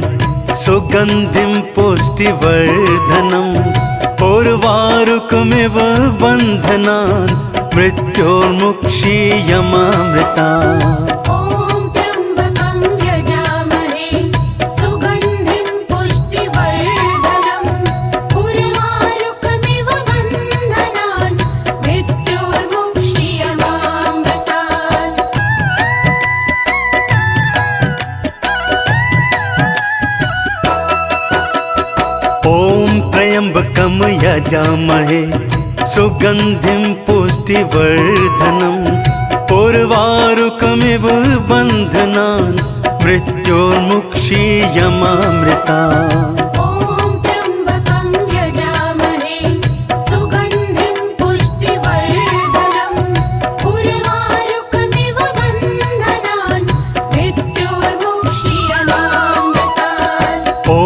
सुगन्धिं पुष्टिवर्धनम् उर्वारुकमिव बन्धनान् मृत्योर्मुक्षीयमामृतात्। ॐ त्र्यम्बकं यजामहे सुगन्धिं पुष्टिवर्धनम् उर्वारुकमिव बन्धनान् मृत्योर्मुक्षीयमामृतात्। ॐ त्र्यम्बकं यजामहे सुगन्धिं पुष्टिवर्धनम् उर्वारुकमिव बन्धनान् मृत्योर्मुक्षीयमामृतात्। ॐ त्र्यम्बकं यजामहे सुगन्धिं पुष्टिवर्धनम् उर्वारुकमिव बन्धनान् मृत्योर्मुक्षीयमामृतात्। ॐ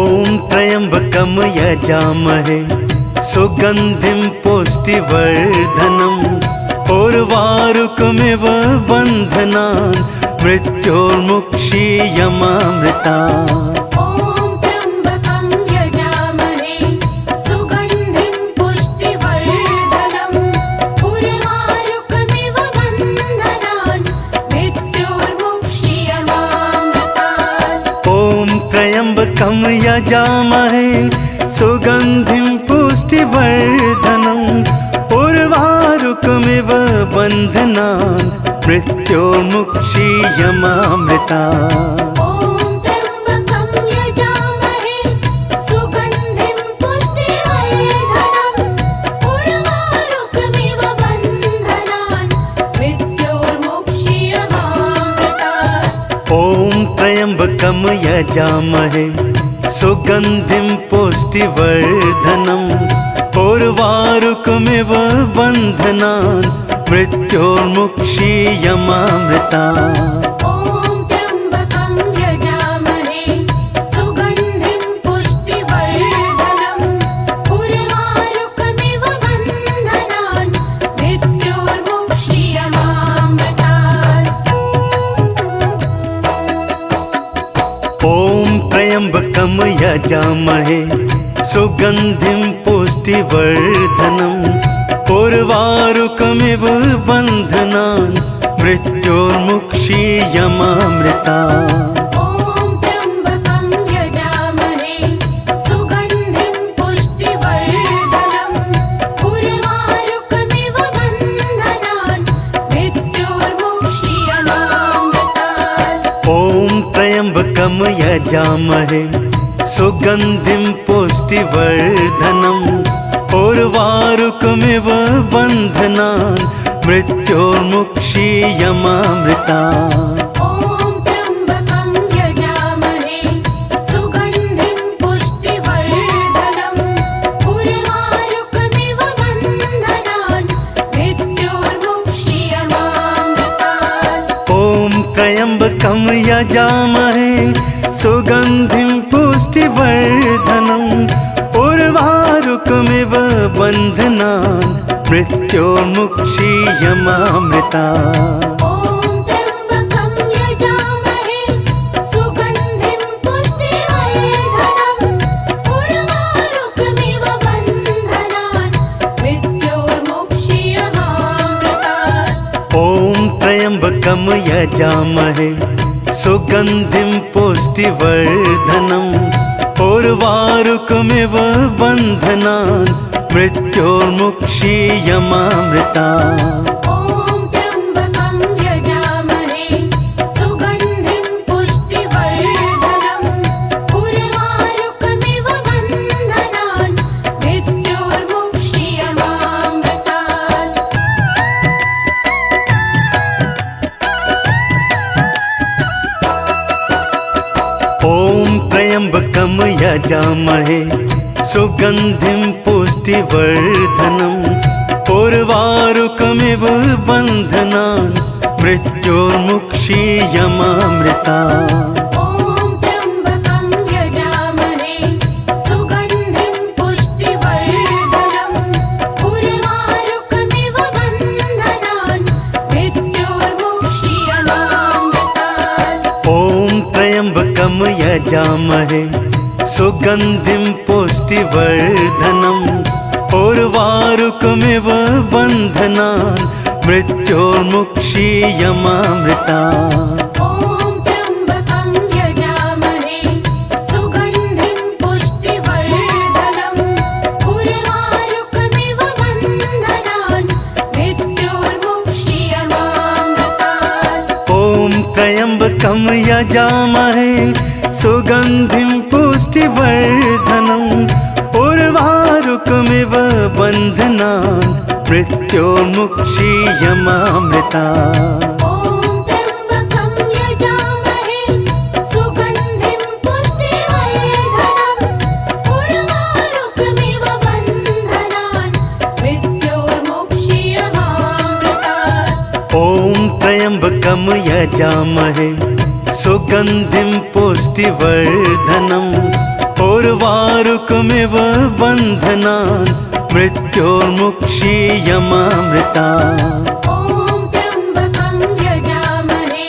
त्र्यम्बकं यजामहे सुगन्धिं पुष्टिवर्धनम् उर्वारुकमिव बन्धनान् मृत्योर्मुक्षीयमामृतात्। ॐ त्र्यम्बकं यजामहे सुगन्धिं पुष्टिवर्धनम् उर्वारुकमिव बन्धनान् मृत्योर्मुक्षीयमामृतात्। ॐ त्र्यम्बकं यजामहे सुगन्धिं पुष्टिवर्धनम् उर्वारुकमिव बन्धनान् मृत्योर्मुक्षीयमामृतात्। ॐ त्र्यम्बकं यजामहे सुगन्धिं पुष्टिवर्धनम् उर्वारुकमिव बन्धनान् मृत्योर्मुक्षीयमामृतात्। ॐ त्र्यम्बकं यजामहे सुगन्धिं पुष्टिवर्धनम् उर्वारुकमिव बन्धनान् मृत्योर्मुक्षीयमामृतात्। ॐ त्र्यम्बकं यजामहे सुगन्धिं पुष्टिवर्धनम् उर्वारुकमिव बन्धनान् मृत्योर्मुक्षीयमामृतात्। ॐ त्र्यम्बकं यजामहे सुगन्धिं पुष्टिवर्धनम् उर्वारुकमिव बन्धनान् मृत्योर्मुक्षीयमामृतात्। ॐ त्र्यम्बकं यजामहे सुगन्धिं पुष्टिवर्धनम् उर्वारुकमिव बन्धनान् मृत्योर्मुक्षीयमामृतात्। ॐ त्र्यम्बकं यजामहे सुगन्धिं पुष्टिवर्धनम् उर्वारुकमिव बन्धनान् मृत्योर्मुक्षीयमामृतात्। ॐ त्र्यम्बकं यजामहे सुगन्धिं पुष्टिवर्धनम् उर्वारुकमिव बन्धनान् मृत्योर्मुक्षीयमामृतात्। ॐ त्र्यम्बकं यजामहे सुगन्धिं पुष्टिवर्धनम् उर्वारुकमिव बन्धनान् मृत्योर्मुक्षीयमामृतात्। ॐ त्र्यम्बकं यजामहे सुगन्धिं पुष्टिवर्धनम् उर्वारुकमिव बन्धनान् मृत्योर्मुक्षीयमामृतात्। ॐ त्र्यम्बकं यजामहे सुगन्धिं पुष्टिवर्धनम् उर्वारुकमिव बन्धनान् मृत्योर्मुक्षीयमामृता ॐ त्र्यम्बकं यजामहे सुगन्धिं पुष्टिवर्धनम् उर्वारुकमिव बन्धनान् मृत्योर्मुक्षीयमामृतात् ॐ त्र्यम्बकं यजामहे सुगन्धिं पुष्टिवर्धनम् उर्वारुकमिव बन्धनान् मृत्योर्मुक्षीयमामृता ॐ त्र्यम्बकं यजामहे सुगन्धिं पुष्टिवर्धनम् उर्वारुकमिव बन्धनान् मृत्योर्मुक्षीयमामृतात् ॐ त्र्यम्बकं यजामहे सुगन्धिं पुष्टिवर्धनम् उर्वारुकमिव बन्धनान् मृत्योर्मुक्षीयमामृता ॐ त्र्यम्बकं यजामहे सुगन्धिं पुष्टिवर्धनम् उर्वारुकमिव बन्धनान् मृत्योर्मुक्षीयमामृतात् ॐ त्र्यम्बकं यजामहे सुगन्धिं पुष्टिवर्धनम् उर्वारुकमिव बन्धनान् मृत्योर्मुक्षीयमामृता ॐ त्र्यम्बकं यजामहे सुगन्धिं पुष्टिवर्धनम् उर्वारुकमिव बन्धनान् मृत्योर्मुक्षीयमामृतात् ॐ त्र्यम्बकं यजामहे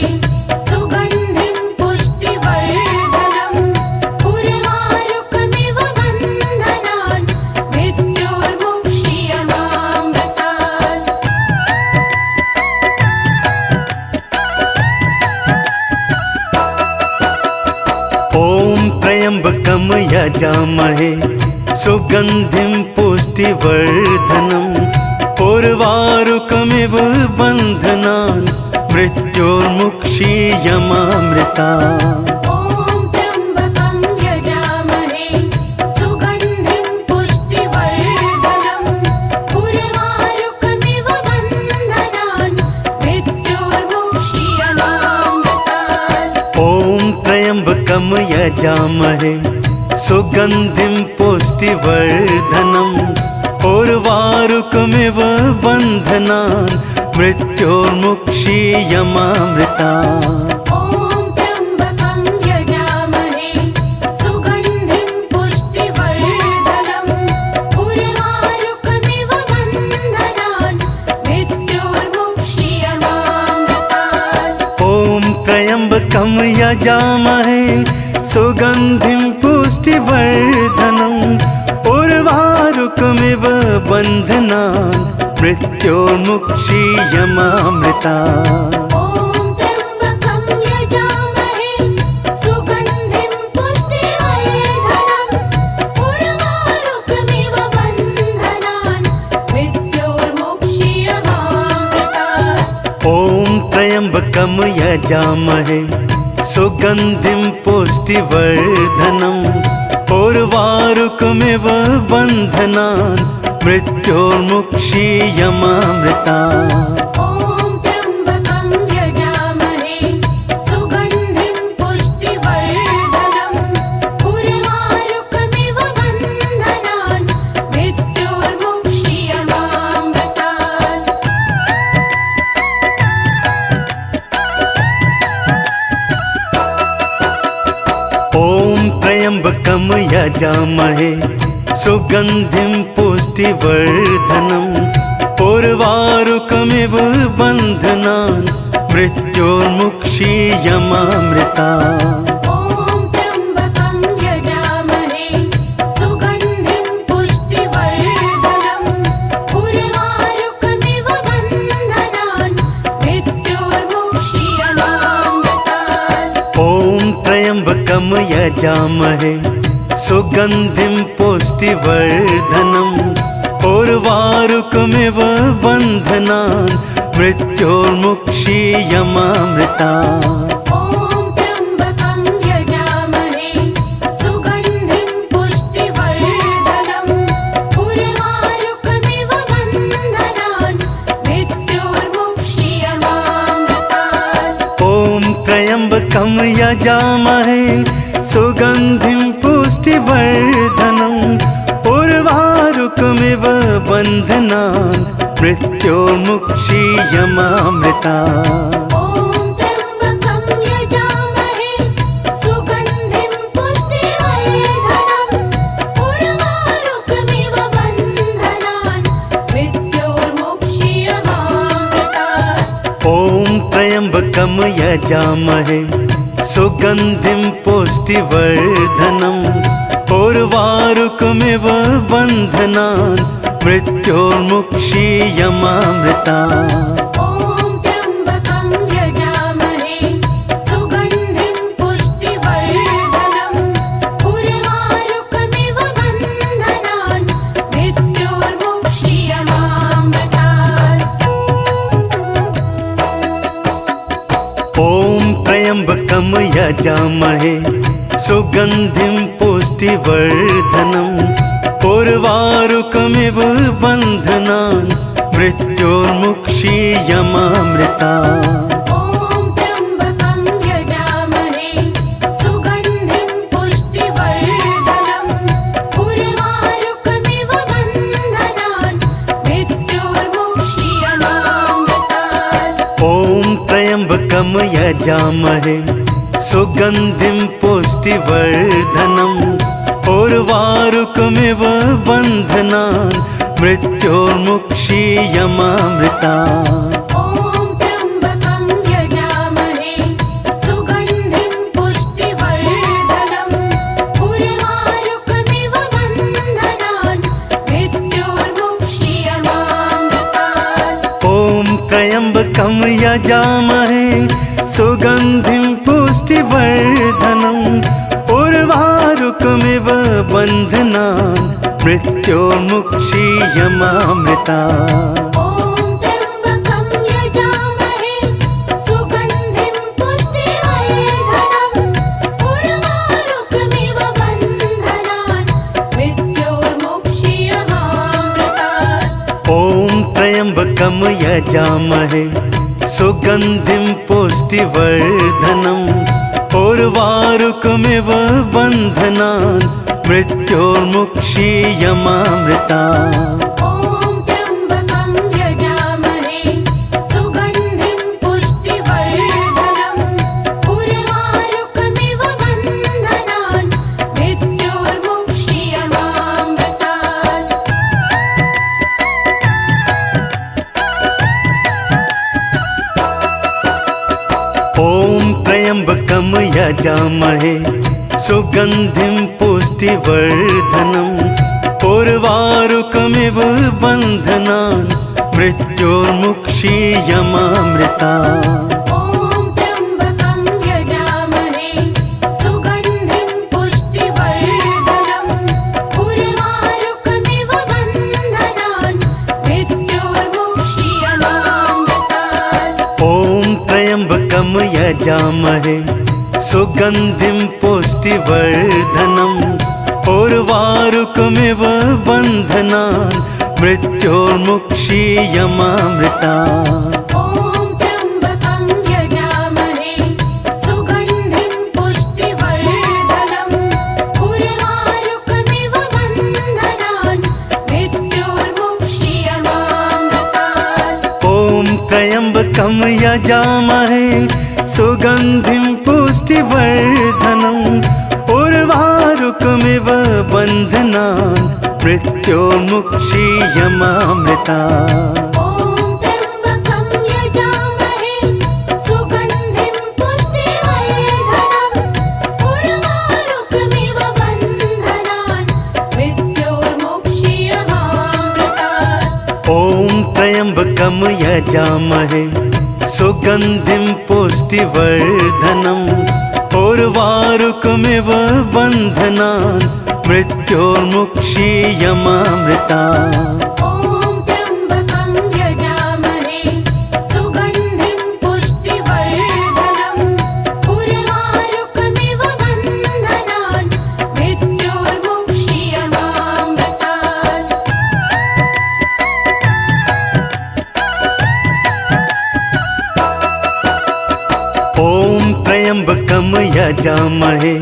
सुगन्धिं पुष्टिवर्धनम् उर्वारुकमिव बन्धनान् मृत्योर्मुक्षीयमामृता ॐ त्र्यम्बकं यजामहे सुगन्धिं पुष्टिवर्धनम् उर्वारुकमिव बन्धनान् मृत्योर्मुक्षीयमामृतात् ॐ त्र्यम्बकं यजामहे सुगन्धिं पुष्टिवर्धनम् उर्वारुकमिव बन्धनान् मृत्योर्मुक्षीयमामृता ॐ त्र्यम्बकं यजामहे सुगन्धिं पुष्टिवर्धनम् उर्वारुकमिव बन्धनान् मृत्योर्मुक्षीयमामृतात् ॐ त्र्यम्बकं यजामहे सुगन्धिं पुष्टिवर्धनम् उर्वारुकमिव बन्धनान् मृत्योर्मुक्षीयमामृता ॐ त्र्यम्बकं यजामहे सुगन्धिं पुष्टिवर्धनम् उर्वारुकमिव बन्धनान् मृत्योर्मुक्षीयमामृतात् ॐ त्र्यम्बकं यजामहे सुगन्धिं पुष्टिवर्धनम् उर्वारुकमिव बन्धनान् मृत्योर्मुक्षीयमामृता ॐ त्र्यम्बकं यजामहे सुगन्धिं पुष्टिवर्धनम् उर्वारुकमिव बन्धनान् मृत्योर्मुक्षीयमामृतात् ॐ त्र्यम्बकं यजामहे सुगन्धिं पुष्टिवर्धनम् उर्वारुकमिव बन्धनान् मृत्योर्मुक्षीयमामृता ॐ त्र्यम्बकं यजामहे सुगन्धिं पुष्टिवर्धनम् उर्वारुकमिव बन्धनान् मृत्योर्मुक्षीयमामृतात् ॐ त्र्यम्बकं यजामहे सुगन्धिं पुष्टिवर्धनम् उर्वारुकमिव बन्धनान् मृत्योर्मुक्षीयमामृता ॐ त्र्यम्बकं यजामहे सुगन्धिं पुष्टिवर्धनम् उर्वारुकमिव बन्धनान् मृत्योर्मुक्षीयमामृतात् ॐ त्र्यम्बकं यजामहे सुगन्धिं पुष्टिवर्धनम् उर्वारुकमिव बन्धनान् मृत्योर्मुक्षीयमामृतात्। ॐ त्र्यम्बकं यजामहे सुगन्धिं पुष्टिवर्धनम् उर्वारुकमिव बन्धनान् मृत्योर्मुक्षीयमामृतात्। ॐ त्र्यम्बकं यजामहे सुगन्धिं पुष्टिवर्धनम् उर्वारुकमिव बन्धनान् मृत्योर्मुक्षीयमामृतात्। ॐ त्र्यम्बकं यजामहे सुगन्धिं पुष्टिवर्धनम् उर्वारुकमिव बन्धनान् मृत्योर्मुक्षीयमामृतात्। ॐ त्र्यम्बकं यजामहे सुगन्धिं पुष्टिवर्धनम् उर्वारुकमिव बन्धनान् मृत्योर्मुक्षीयमामृतात्। ॐ त्र्यम्बकं यजामहे सुगन्धिं पुष्टिवर्धनम् उर्वारुकमिव बन्धनान् मृत्योर्मुक्षीयमामृतात्। ॐ त्र्यम्बकं यजामहे सुगन्धिं पुष्टिवर्धनम् उर्वारुकमिव बन्धनान् मृत्योर्मुक्षीयमामृतात्। ॐ त्र्यम्बकं यजामहे सुगन्धिं पुष्टिवर्धनम् उर्वारुकमिव बन्धनान् मृत्योर्मुक्षीयमामृतात्। ॐ त्र्यम्बकं यजामहे सुगन्धिं पुष्टिवर्धनम् उर्वारुकमिव बन्धनान् मृत्योर्मुक्षीयमामृतात्। ॐ त्र्यम्बकं यजामहे सुगन्धिं पुष्टिवर्धनम् उर्वारुकमिव बन्धनान् मृत्योर्मुक्षीयमामृतात्। ॐ त्र्यम्बकं यजामहे सुगन्धिं पुष्टिवर्धनम् उर्वारुकमिव बन्धनान् मृत्योर्मुक्षीयमामृतात्। ॐ त्र्यम्बकं यजामहे सुगन्धिं पुष्टिवर्धनम् उर्वारुकमिव बन्धनान् मृत्योर्मुक्षीयमामृतात्। ॐ त्र्यम्बकं यजामहे सुगन्धिं पुष्टिवर्धनम् उर्वारुकमिव बन्धनान् मृत्योर्मुक्षीयमामृतात्। ॐ त्र्यम्बकं यजामहे सुगन्धिं पुष्टिवर्धनम् उर्वारुकमिव बन्धनान् मृत्योर्मुक्षीयमामृतात्। ॐ त्र्यम्बकं यजामहे सुगन्धिं पुष्टिवर्धनम् उर्वारुकमिव बन्धनान् मृत्योर्मुक्षीयमामृतात्। ॐ त्र्यम्बकं यजामहे सुगन्धिं पुष्टिवर्धनम् उर्वारुकमिव बन्धनान् मृत्योर्मुक्षीयमामृतात्। ॐ त्र्यम्बकं यजामहे सुगन्धिं पुष्टिवर्धनम् उर्वारुकमिव बन्धनान् मृत्योर्मुक्षीयमामृतात्। ॐ त्र्यम्बकं यजामहे सुगन्धिं पुष्टिवर्धनम् उर्वारुकमिव बन्धनान् मृत्योर्मुक्षीयमामृतात्। ॐ त्र्यम्बकं यजामहे सुगन्धिं पुष्टिवर्धनम् उर्वारुकमिव बन्धनान् मृत्योर्मुक्षीयमामृतात्। ॐ त्र्यम्बकं यजामहे सुगन्धिं पुष्टिवर्धनम् उर्वारुकमिव बन्धनान् मृत्योर्मुक्षीयमामृतात्। ॐ त्र्यम्बकं यजामहे सुगन्धिं पुष्टिवर्धनम् उर्वारुकमिव बन्धनान् मृत्योर्मुक्षीयमामृता। ॐ त्र्यम्बकं यजामहे सुगन्धिं पुष्टिवर्धनम् उर्वारुकमिव बन्धनान् मृत्योर्मुक्षीयमामृतात्। ॐ त्र्यम्बकं यजामहे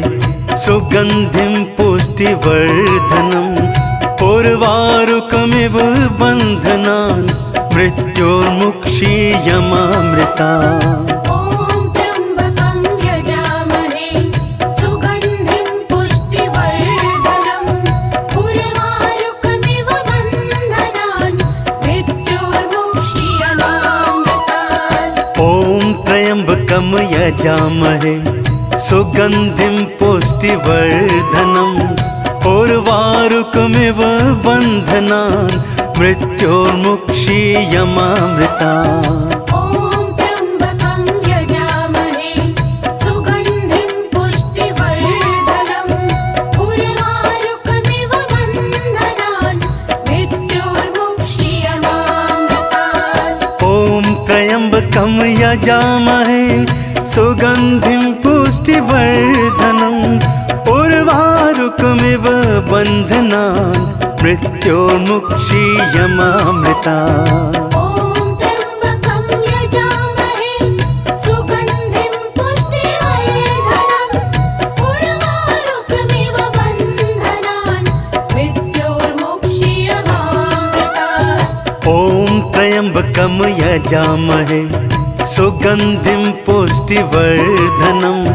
सुगन्धिं पुष्टिवर्धनम् उर्वारुकमिव बन्धनान् मृत्योर्मुक्षीयमामृता। ॐ त्र्यम्बकं यजामहे सुगन्धिं पुष्टिवर्धनम् उर्वारुकमिव बन्धनान् मृत्योर्मुक्षीयमामृतात्। ॐ त्र्यम्बकं यजामहे सुगन्धिं पुष्टिवर्धनम् उर्वारुकमिव बन्धनान् मृत्योर्मुक्षीयमामृता। ॐ त्र्यम्बकं यजामहे सुगन्धिं पुष्टिवर्धनम् उर्वारुकमिव बन्धनान् मृत्योर्मुक्षीयमामृतात्। ॐ त्र्यम्बकं यजामहे सुगन्धिं पुष्टिवर्धनम् उर्वारुकमिव बन्धनान् मृत्योर्मुक्षीयमामृता। ॐ त्र्यम्बकं यजामहे सुगन्धिं पुष्टिवर्धनम् उर्वारुकमिव बन्धनान् मृत्योर्मुक्षीयमामृतात्। ॐ त्र्यम्बकं यजामहे सुगन्धिं पुष्टिवर्धनम्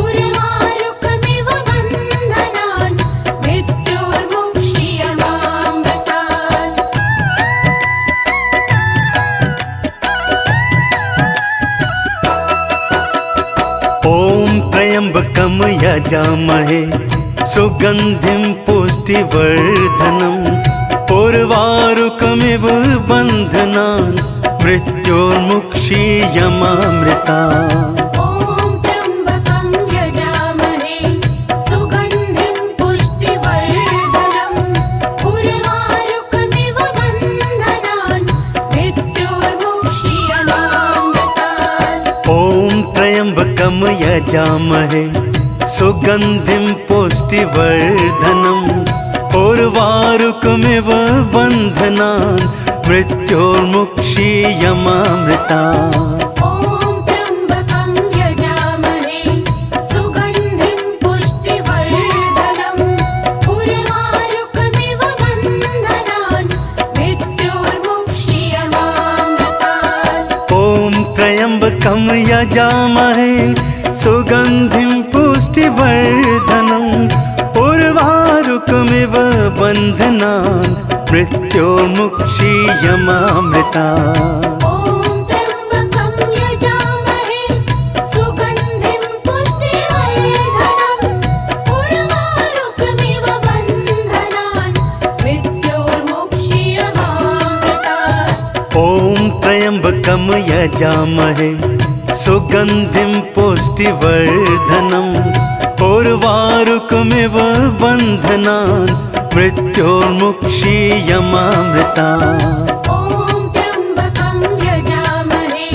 उर्वारुकमिव बन्धनान् मृत्योर्मुक्षीयमामृता। ॐ त्र्यम्बकं यजामहे सुगन्धिं पुष्टिवर्धनम् उर्वारुकमिव बन्धनान् मृत्योर्मुक्षीयमामृतात्। ॐ त्र्यम्बकं यजामहे सुगन्धिं पुष्टिवर्धनम् उर्वारुकमिव बन्धनान् मृत्योर्मुक्षीयमामृता। ॐ त्र्यम्बकं यजामहे सुगन्धिं पुष्टिवर्धनम् उर्वारुकमिव बन्धनान् मृत्योर्मुक्षीयमामृतात्। ॐ त्र्यम्बकं यजामहे सुगन्धिं पुष्टिवर्धनम् उर्वारुकमिव बन्धनान् मृत्योर्मुक्षीयमामृता। ॐ त्र्यम्बकं यजामहे सुगन्धिं पुष्टिवर्धनम् उर्वारुकमिव बन्धनान् मृत्योर्मुक्षीयमामृतात्। ॐ त्र्यम्बकं यजामहे सुगन्धिं पुष्टिवर्धनम् उर्वारुकमिव बन्धनान् मृत्योर्मुक्षीयमामृता। ॐ त्र्यम्बकं यजामहे सुगन्धिं पुष्टिवर्धनम् उर्वारुकमिव बन्धनान् मृत्योर्मुक्षीयमामृतात्। ॐ त्र्यम्बकं यजामहे सुगन्धिं पुष्टिवर्धनम् उर्वारुकमिव बन्धनान् मृत्योर्मुक्षीयमामृता। ॐ त्र्यम्बकं यजामहे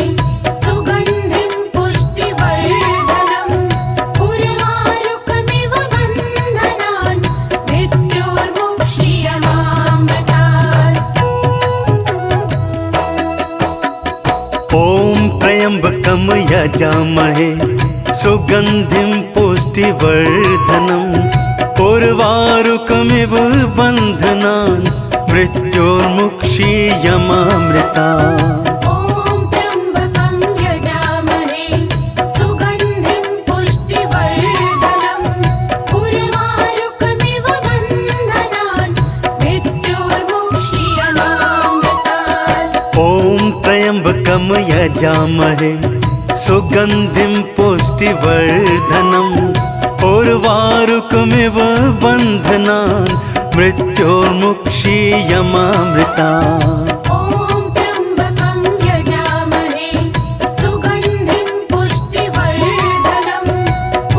सुगन्धिं पुष्टिवर्धनम् उर्वारुकमिव बन्धनान् मृत्योर्मुक्षीयमामृतात्। ॐ त्र्यम्बकं यजामहे सुगन्धिं पुष्टिवर्धनम् उर्वारुकमिव बन्धनान् मृत्योर्मुक्षीयमामृता। ॐ त्र्यम्बकं यजामहे सुगन्धिं पुष्टिवर्धनम् उर्वारुकमिव बन्धनान् मृत्योर्मुक्षीयमामृतात्। ॐ त्र्यम्बकं यजामहे सुगन्धिं पुष्टिवर्धनम् उर्वारुकमिव बन्धनान् मृत्योर्मुक्षीयमामृता। ॐ त्र्यम्बकं यजामहे सुगन्धिं पुष्टिवर्धनम्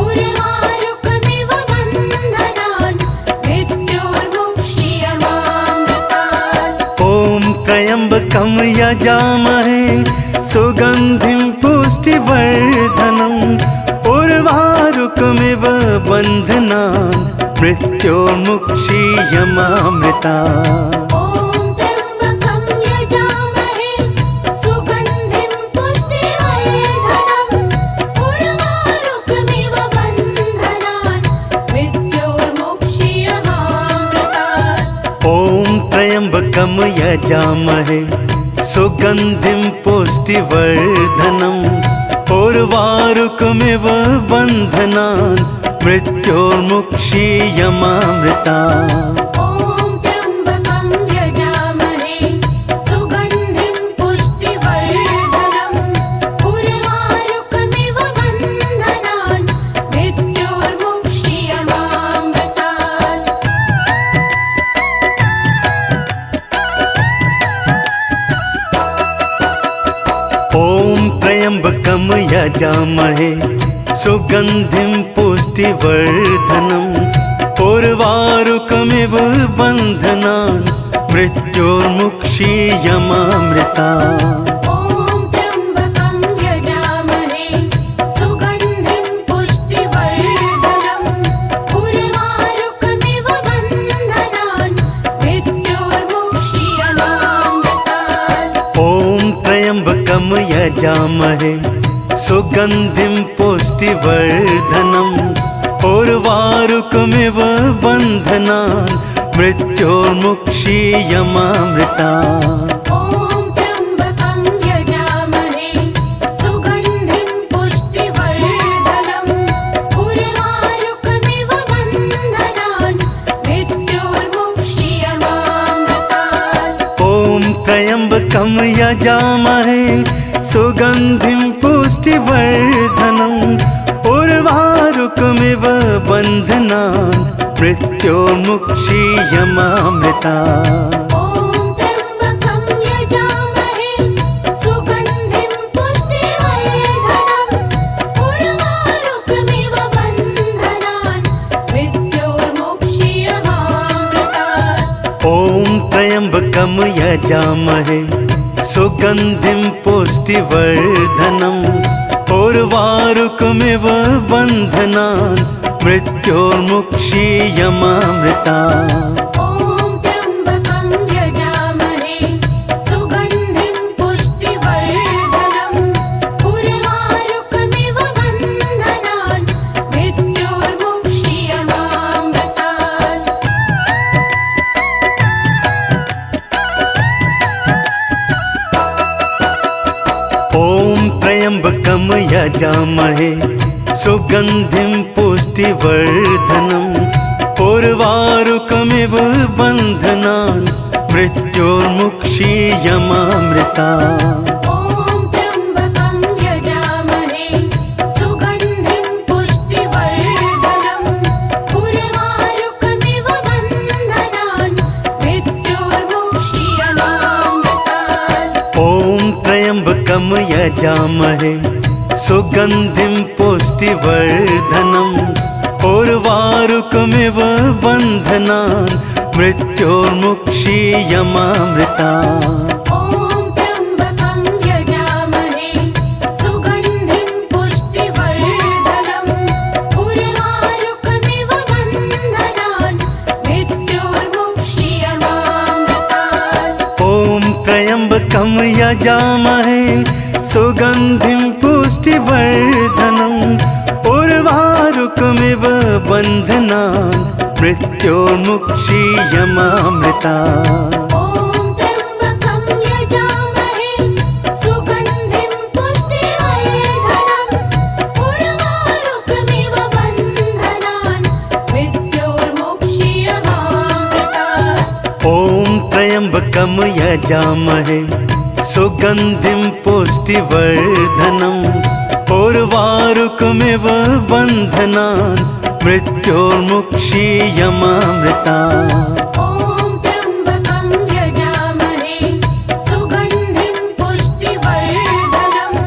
उर्वारुकमिव बन्धनान् मृत्योर्मुक्षीयमामृतात्। ॐ त्र्यम्बकं यजामहे सुगन्धिं पुष्टिवर्धनम् उर्वारुकमिव बन्धनान् मृत्योर्मुक्षीयमामृता। ॐ त्र्यम्बकं यजामहे सुगन्धिं पुष्टिवर्धनम् उर्वारुकमिव बन्धनान् मृत्योर्मुक्षीयमामृतात्। ॐ त्र्यम्बकं यजामहे सुगन्धिं पुष्टिवर्धनम् उर्वारुकमिव बन्धनान् मृत्योर्मुक्षीयमामृता। ॐ त्र्यम्बकं यजामहे सुगन्धिं पुष्टिवर्धनम् उर्वारुकमिव बन्धनान् मृत्योर्मुक्षीयमामृतात्। ॐ त्र्यम्बकं यजामहे सुगन्धिं पुष्टिवर्धनम् उर्वारुकमिव बन्धनान् मृत्योर्मुक्षीयमामृता। ॐ त्र्यम्बकं यजामहे सुगन्धिं पुष्टिवर्धनम् उर्वारुकमिव बन्धनान् मृत्योर्मुक्षीयमामृतात्। ॐ त्र्यम्बकं यजामहे सुगन्धिं पुष्टिवर्धनम् उर्वारुकमिव बन्धनान् मृत्योर्मुक्षीयमामृता। ॐ त्र्यम्बकं यजामहे सुगन्धिं पुष्टिवर्धनम् उर्वारुकमिव बन्धनान् मृत्योर्मुक्षीयमामृतात्। ॐ त्र्यम्बकं यजामहे सुगन्धिं पुष्टिवर्धनम् उर्वारुकमिव बन्धनान् मृत्योर्मुक्षीयमामृता। ॐ त्र्यम्बकं यजामहे सुगन्धिं पुष्टिवर्धनम् उर्वारुकमिव बन्धनान् मृत्योर्मुक्षीयमामृतात्। ॐ त्र्यम्बकं यजामहे सुगन्धिं पुष्टिवर्धनम् उर्वारुकमिव बन्धनान् मृत्योर्मुक्षीयमामृता। ॐ त्र्यम्बकं यजामहे सुगन्धिं पुष्टिवर्धनम् उर्वारुकमिव बन्धनान् मृत्योर्मुक्षीयमामृतात्। ॐ त्र्यम्बकं यजामहे सुगन्धिं पुष्टिवर्धनम् उर्वारुकमिव बन्धनान् मृत्योर्मुक्षीयमामृता। ॐ त्र्यम्बकं यजामहे सुगन्धिं पुष्टिवर्धनम् उर्वारुकमिव बन्धनान् मृत्योर्मुक्षीयमामृतात्। ॐ त्र्यम्बकं यजामहे सुगन्धिं पुष्टिवर्धनम् उर्वारुकमिव बन्धनान् मृत्योर्मुक्षीयमामृता। ॐ त्र्यम्बकं यजामहे सुगन्धिं पुष्टिवर्धनम् उर्वारुकमिव बन्धनान् मृत्योर्मुक्षीयमामृतात्। ॐ त्र्यम्बकं यजामहे सुगन्धिं पुष्टिवर्धनम् उर्वारुकमिव बन्धनान् मृत्योर्मुक्षीयमामृता। ॐ त्र्यम्बकं यजामहे सुगन्धिं पुष्टिवर्धनम् उर्वारुकमिव बन्धनान् मृत्योर्मुक्षीयमामृतात्। ॐ त्र्यम्बकं यजामहे सुगन्धिं पुष्टिवर्धनम् उर्वारुकमिव बन्धनान् मृत्योर्मुक्षीयमामृता। ॐ त्र्यम्बकं यजामहे सुगन्धिं पुष्टिवर्धनम्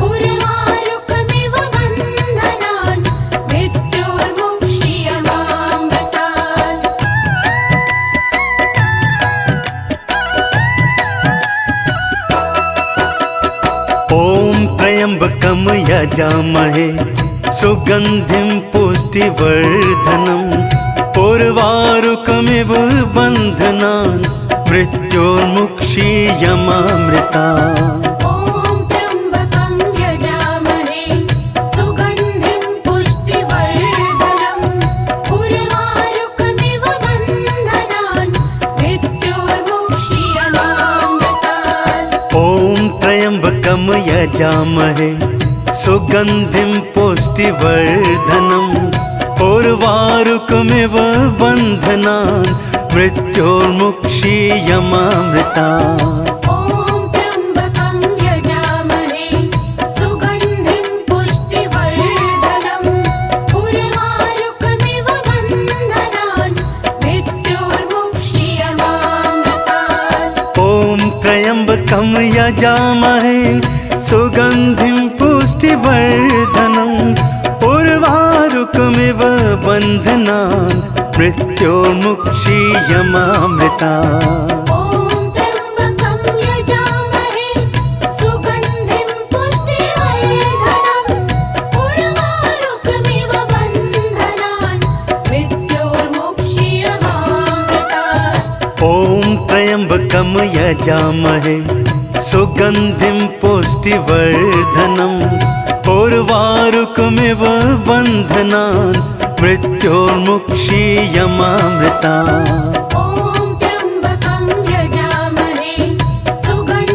उर्वारुकमिव बन्धनान् मृत्योर्मुक्षीयमामृतात्। ॐ त्र्यम्बकं यजामहे सुगन्धिं पुष्टिवर्धनम् उर्वारुकमिव बन्धनान् मृत्योर्मुक्षीयमामृता। ॐ त्र्यम्बकं यजामहे सुगन्धिं पुष्टिवर्धनम् उर्वारुकमिव बन्धनान् मृत्योर्मुक्षीयमामृतात्। ॐ त्र्यम्बकं यजामहे सुगन्धिं पुष्टिवर्धनम् उर्वारुकमिव बन्धनान् मृत्योर्मुक्षीयमामृता। ॐ त्र्यम्बकं यजामहे सुगन्धिं पुष्टिवर्धनम् उर्वारुकमिव बन्धनान् मृत्योर्मुक्षीयमामृतात्। ॐ त्र्यम्बकं यजामहे सुगन्धिं पुष्टिवर्धनम् उर्वारुकमिव बन्धनान् मृत्योर्मुक्षीयमामृता। ॐ त्र्यम्बकं यजामहे सुगन्धिं पुष्टिवर्धनम् उर्वारुकमिव बन्धनान् मृत्योर्मुक्षीयमामृतात्। ॐ त्र्यम्बकं यजामहे सुगन्धिं पुष्टिवर्धनम् उर्वारुकमिव बन्धनान् मृत्योर्मुक्षीयमामृता। ॐ त्र्यम्बकं यजामहे सुगन्धिं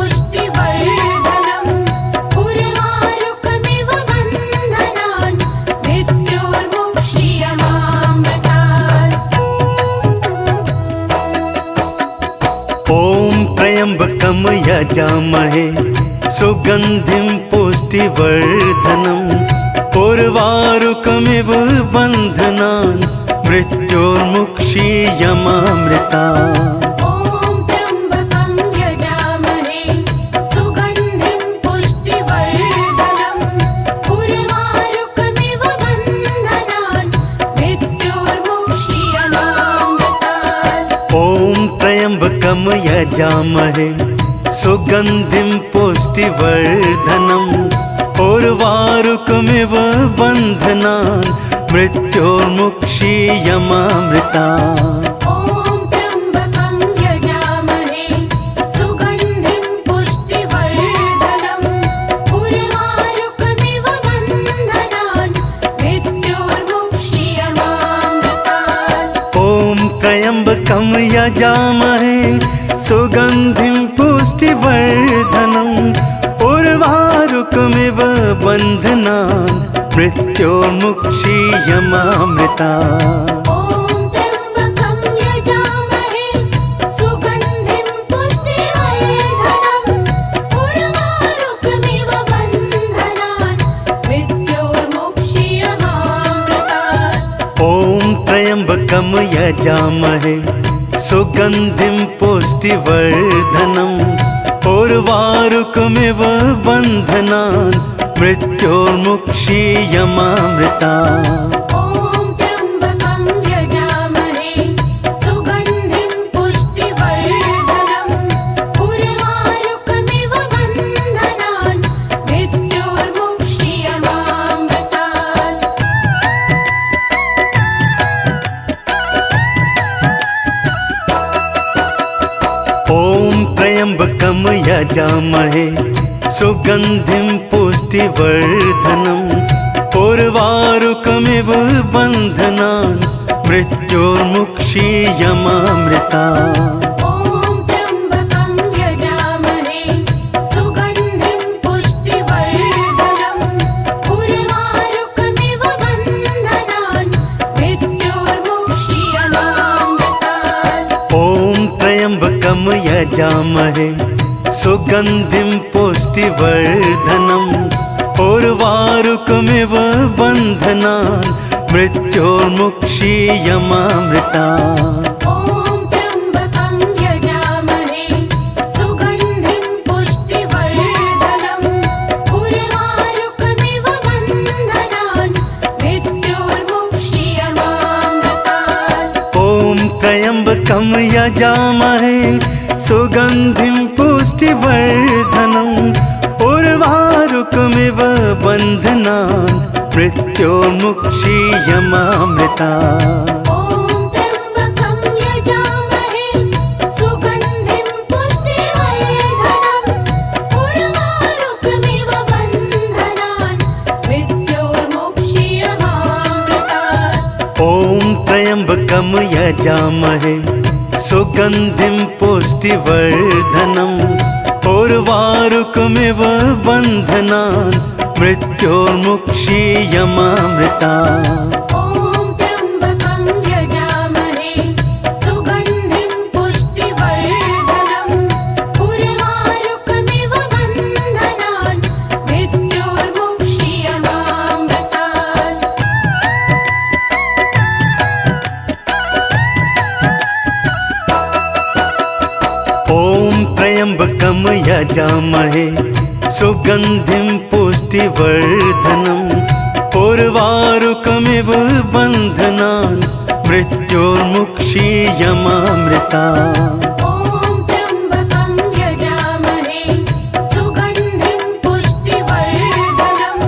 पुष्टिवर्धनम् उर्वारुकमिव बन्धनान् मृत्योर्मुक्षीयमामृतात्। ॐ त्र्यम्बकं यजामहे सुगन्धिं पुष्टिवर्धनम् उर्वारुकमिव बन्धनान् मृत्योर्मुक्षीयमामृता। ॐ त्र्यम्बकं यजामहे सुगन्धिं पुष्टिवर्धनम् उर्वारुकमिव बन्धनान् मृत्योर्मुक्षीयमामृतात्। ॐ त्र्यम्बकं यजामहे सुगन्धिं पुष्टिवर्धनम् उर्वारुकमिव बन्धनान् मृत्योर्मुक्षीयमामृता। ॐ त्र्यम्बकं यजामहे सुगन्धिं पुष्टिवर्धनम् उर्वारुकमिव बन्धनान् मृत्योर्मुक्षीयमामृतात्। ॐ त्र्यम्बकं यजामहे सुगन्धिं पुष्टिवर्धनम् उर्वारुकमिव बन्धनान् मृत्योर्मुक्षीयमामृता। ॐ त्र्यम्बकं यजामहे सुगन्धिं पुष्टिवर्धनम् उर्वारुकमिव बन्धनान् मृत्योर्मुक्षीयमामृतात्। ॐ त्र्यम्बकं यजामहे सुगन्धिं पुष्टिवर्धनम् उर्वारुकमिव बन्धनान् मृत्योर्मुक्षीयमामृता। ॐ त्र्यम्बकं यजामहे सुगन्धिं पुष्टिवर्धनम् उर्वारुकमिव बन्धनान् मृत्योर्मुक्षीयमामृतात्। ॐ त्र्यम्बकं यजामहे सुगन्धिं पुष्टिवर्धनम् उर्वारुकमिव बन्धनान् मृत्योर्मुक्षीयमामृता। ॐ त्र्यम्बकं यजामहे सुगन्धिं पुष्टिवर्धनम् उर्वारुकमिव बन्धनान् मृत्योर्मुक्षीयमामृतात्। ॐ त्र्यम्बकं यजामहे सुगन्धिं पुष्टिवर्धनम् उर्वारुकमिव बन्धनान् मृत्योर्मुक्षीयमामृता। ॐ त्र्यम्बकं यजामहे सुगन्धिं पुष्टिवर्धनम् उर्वारुकमिव बन्धनान् मृत्योर्मुक्षीयमामृतात्। ॐ त्र्यम्बकं यजामहे सुगन्धिं पुष्टिवर्धनम् उर्वारुकमिव बन्धनान् मृत्योर्मुक्षीयमामृता। ॐ त्र्यम्बकं यजामहे सुगन्धिं पुष्टिवर्धनम् उर्वारुकमिव बन्धनान् मृत्योर्मुक्षीयमामृतात्। ॐ त्र्यम्बकं यजामहे सुगन्धिं पुष्टिवर्धनम् उर्वारुकमिव बन्धनान् मृत्योर्मुक्षीयमामृता। ॐ त्र्यम्बकं यजामहे सुगन्धिं पुष्टिवर्धनम् उर्वारुकमिव बन्धनान् मृत्योर्मुक्षीयमामृतात्। ॐ त्र्यम्बकं यजामहे सुगन्धिं पुष्टिवर्धनम् उर्वारुकमिव बन्धनान् मृत्योर्मुक्षीयमामृता। ॐ त्र्यम्बकं यजामहे सुगन्धिं पुष्टिवर्धनम्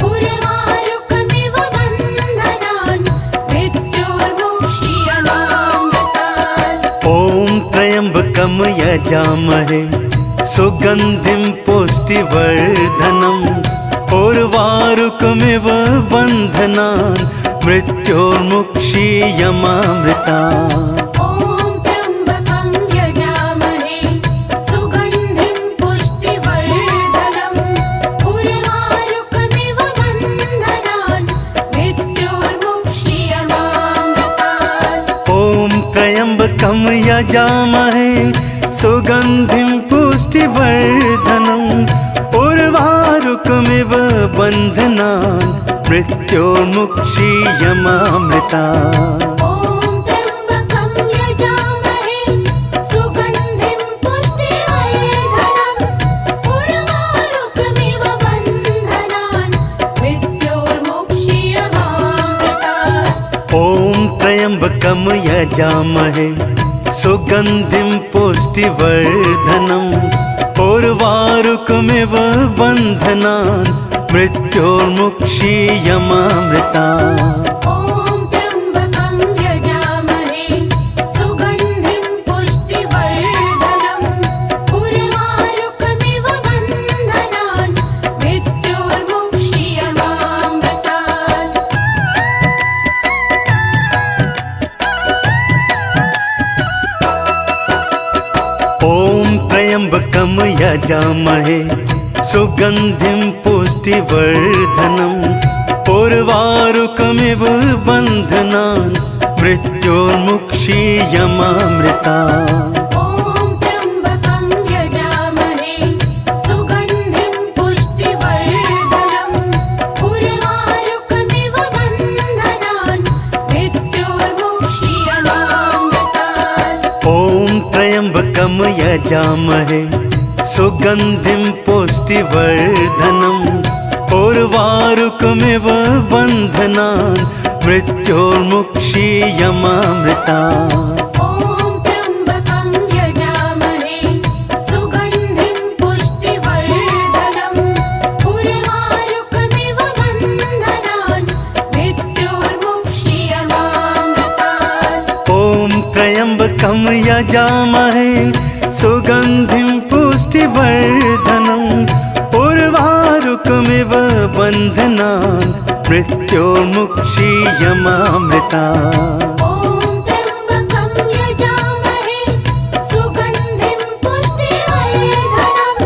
उर्वारुकमिव बन्धनान् मृत्योर्मुक्षीयमामृतात्। ॐ त्र्यम्बकं यजामहे सुगन्धिं पुष्टिवर्धनम् उर्वारुकमिव बन्धनान् मृत्योर्मुक्षीयमामृता। ॐ त्र्यम्बकं यजामहे सुगन्धिं पुष्टिवर्धनम् उर्वारुकमिव बन्धनान् मृत्योर्मुक्षीयमामृतात्। ॐ त्र्यम्बकं यजामहे सुगन्धिं पुष्टिवर्धनम् उर्वारुकमिव बन्धनान् मृत्योर्मुक्षीयमामृता। ॐ त्र्यम्बकं यजामहे सुगन्धिं पुष्टिवर्धनम् उर्वारुकमिव बन्धनान् मृत्योर्मुक्षीयमामृतात्। ॐ त्र्यम्बकं यजामहे सुगन्धिं पुष्टिवर्धनम् उर्वारुकमिव बन्धनान् मृत्योर्मुक्षीयमामृता। ॐ त्र्यम्बकं यजामहे सुगन्धिं पुष्टिवर्धनम् उर्वारुकमिव बन्धनान् मृत्योर्मुक्षीयमामृतात्। ॐ त्र्यम्बकं यजामहे सुगन्धिं पुष्टिवर्धनम् उर्वारुकमिव बन्धनान् मृत्योर्मुक्षीयमामृता। ॐ त्र्यम्बकं यजामहे सुगन्धिं पुष्टिवर्धनम् उर्वारुकमिव बन्धनान् मृत्योर्मुक्षीयमामृतात्। ॐ त्र्यम्बकं यजामहे सुगन्धिं पुष्टिवर्धनम् उर्वारुकमिव बन्धनान् मृत्योर्मुक्षीयमामृता। ॐ त्र्यम्बकं यजामहे सुगन्धिं पुष्टिवर्धनम् उर्वारुकमिव बन्धनान् मृत्योर्मुक्षीयमामृतात्। ॐ त्र्यम्बकं यजामहे सुगन्धिं पुष्टिवर्धनम् उर्वारुकमिव बन्धनान् मृत्योर्मुक्षीयमामृता। ॐ त्र्यम्बकं यजामहे सुगन्धिं पुष्टिवर्धनम्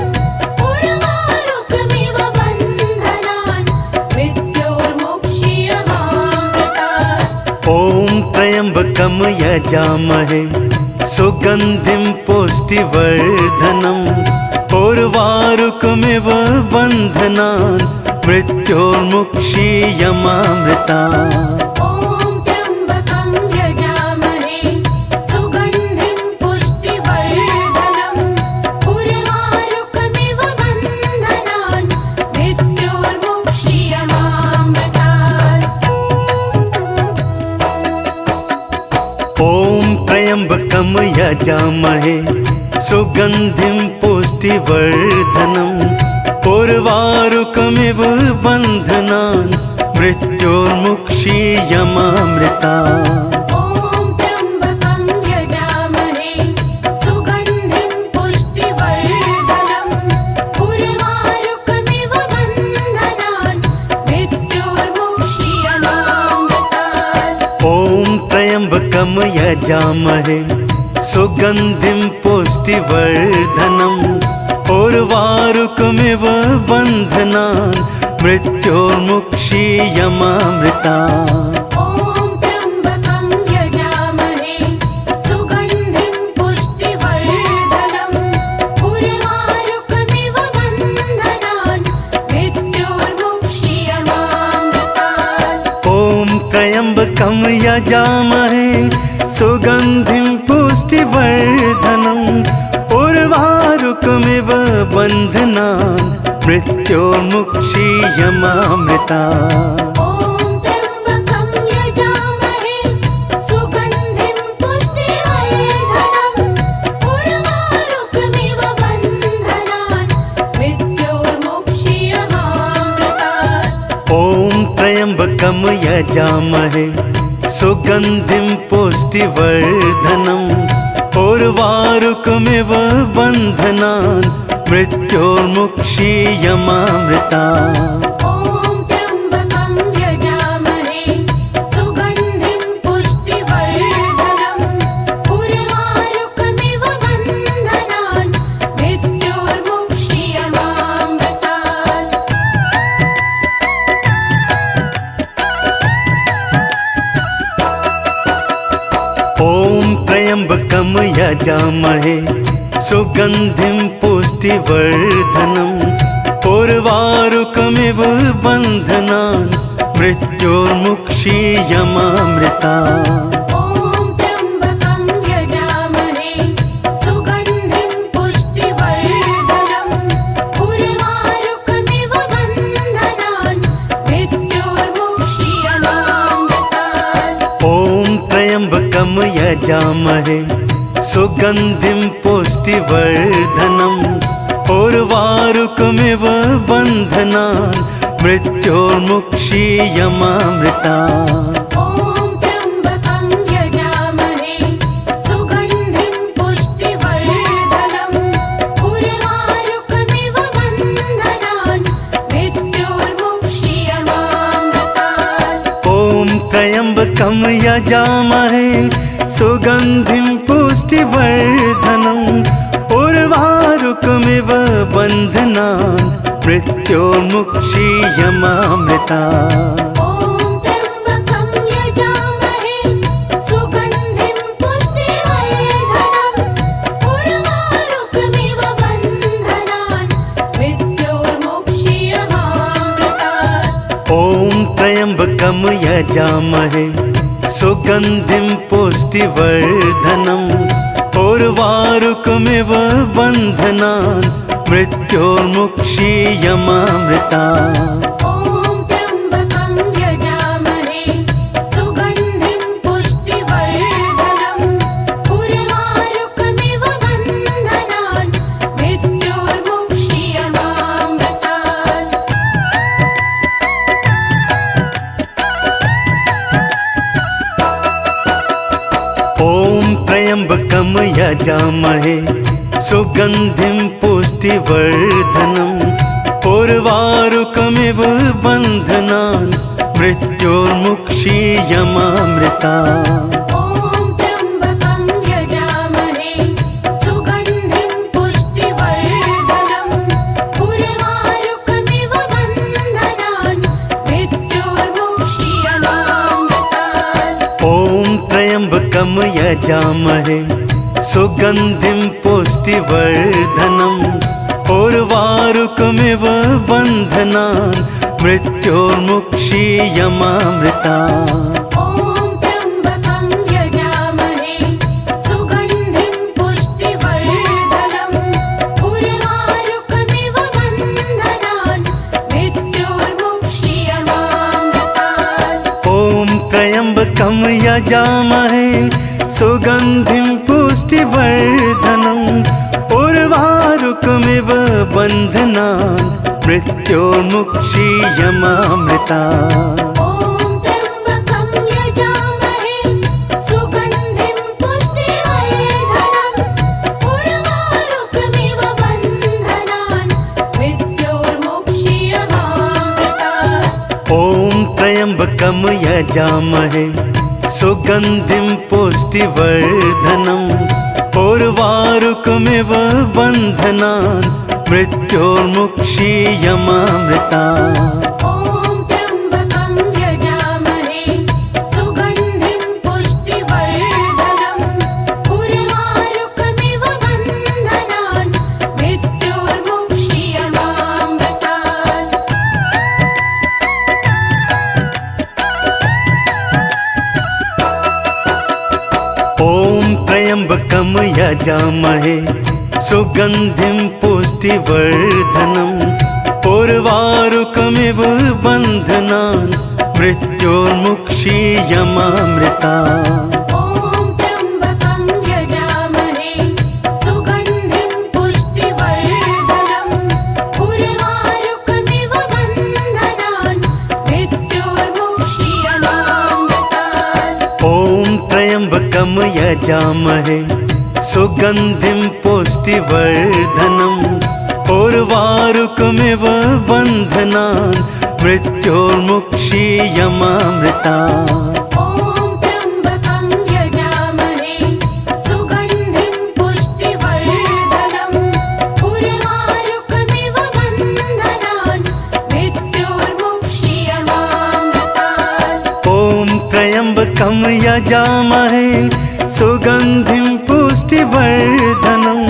उर्वारुकमिव बन्धनान् मृत्योर्मुक्षीयमामृतात्। ॐ त्र्यम्बकं यजामहे सुगन्धिं पुष्टिवर्धनम् उर्वारुकमिव बन्धनान् मृत्योर्मुक्षीयमामृता। यजामहे सुगन्धिं पुष्टिवर्धनम् उर्वारुकमिव बन्धनान् मृत्योर्मुक्षीयमामृता ॐ त्र्यम्बकं यजामहे सुगन्धिं पुष्टिवर्धनम् उर्वारुकमिव बन्धनान् मृत्योर्मुक्षीयमामृतात् ॐ त्र्यम्बकं यजामहे सुगन्धिं पुष्टिवर्धनम् उर्वारुकमिव बन्धनान् मृत्योर्मुक्षीयमामृता ॐ त्र्यम्बकं यजामहे सुगन्धिं पुष्टिवर्धनम् उर्वारुकमिव बन्धनान् मृत्योर्मुक्षीयमामृतात् ॐ त्र्यम्बकं यजामहे सुगन्धिं पुष्टिवर्धनम् उर्वारुकमिव बन्धनान् मृत्योर्मुक्षीयमामृता ॐ त्र्यम्बकं यजामहे सुगन्धिं पुष्टिवर्धनम् उर्वारुकमिव बन्धनान् मृत्योर्मुक्षीयमामृतात् ॐ त्र्यम्बकं यजामहे सुगन्धिं पुष्टिवर्धनम् उर्वारुकमिव बन्धनान् मृत्योर्मुक्षीयमामृता ॐ त्र्यम्बकं यजामहे सुगन्धिं पुष्टिवर्धनम् उर्वारुकमिव बन्धनान् मृत्योर्मुक्षीयमामृतात् ॐ त्र्यम्बकं यजामहे सुगन्धिं पुष्टिवर्धनम् उर्वारुकमिव बन्धनान् मृत्योर्मुक्षीयमामृता ॐ त्र्यम्बकं यजामहे सुगन्धिं पुष्टिवर्धनम् उर्वारुकमिव बन्धनान् मृत्योर्मुक्षीयमामृतात् ॐ त्र्यम्बकं यजामहे सुगन्धिं पुष्टिवर्धनम् उर्वारुकमिव बन्धनान् मृत्योर्मुक्षीयमामृता ॐ त्र्यम्बकं यजामहे सुगन्धिं पुष्टिवर्धनम् उर्वारुकमिव बन्धनान् मृत्योर्मुक्षीयमामृतात् ॐ त्र्यम्बकं यजामहे सुगन्धिं पुष्टिवर्धनम् उर्वारुकमिव बन्धनान् मृत्योर्मुक्षीयमामृता ॐ त्र्यम्बकं यजामहे सुगन्धिं पुष्टिवर्धनम् उर्वारुकमिव बन्धनान् मृत्योर्मुक्षीयमामृतात् ॐ त्र्यम्बकं यजामहे सुगन्धिं पुष्टिवर्धनम् उर्वारुकमिव बन्धनान् मृत्योर्मुक्षीयमामृता ॐ त्र्यम्बकं यजामहे सुगन्धिं पुष्टिवर्धनम् उर्वारुकमिव बन्धनान् मृत्योर्मुक्षीयमामृतात् ॐ त्र्यम्बकं यजामहे सुगन्धिं पुष्टिवर्धनम् उर्वारुकमिव बन्धनान् मृत्योर्मुक्षीयमामृता ॐ त्र्यम्बकं यजामहे सुगन्धिं पुष्टिवर्धनम् उर्वारुकमिव बन्धनान् मृत्योर्मुक्षीयमामृतात् ॐ त्र्यम्बकं यजामहे सुगन्धिं पुष्टिवर्धनम् उर्वारुकमिव बन्धनान् मृत्योर्मुक्षीयमामृता ॐ त्र्यम्बकं यजामहे सुगन्धिं पुष्टिवर्धनम् उर्वारुकमिव बन्धनान् मृत्योर्मुक्षीयमामृतात् ॐ त्र्यम्बकं यजामहे सुगन्धिं पुष्टिवर्धनम् उर्वारुकमिव बन्धनान् मृत्योर्मुक्षीयमामृता ॐ त्र्यम्बकं यजामहे सुगन्धिं पुष्टिवर्धनम् उर्वारुकमिव बन्धनान् मृत्योर्मुक्षीयमामृतात्। ॐ त्र्यम्बकं यजामहे सुगन्धिं पुष्टिवर्धनम् उर्वारुकमिव बन्धनान् मृत्योर्मुक्षीयमामृता ॐ त्र्यम्बकं यजामहे सुगन्धिं पुष्टिवर्धनम् उर्वारुकमिव बन्धनान् मृत्योर्मुक्षीयमामृतात्। ॐ त्र्यम्बकं यजामहे सुगन्धिं पुष्टिवर्धनम् उर्वारुकमिव बन्धनान् मृत्योर्मुक्षीयमामृता ॐ त्र्यम्बकं यजामहे सुगन्धिं पुष्टिवर्धनम् उर्वारुकमिव बन्धनान् मृत्योर्मुक्षीयमामृतात्। ॐ त्र्यम्बकं यजामहे सुगन्धिं पुष्टिवर्धनम् उर्वारुकमिव बन्धनान् मृत्योर्मुक्षीयमामृता ॐ त्र्यम्बकं यजामहे सुगन्धिं पुष्टिवर्धनम् उर्वारुकमिव बन्धनान् मृत्योर्मुक्षीयमामृतात्। ॐ त्र्यम्बकं यजामहे सुगन्धिं पुष्टिवर्धनम्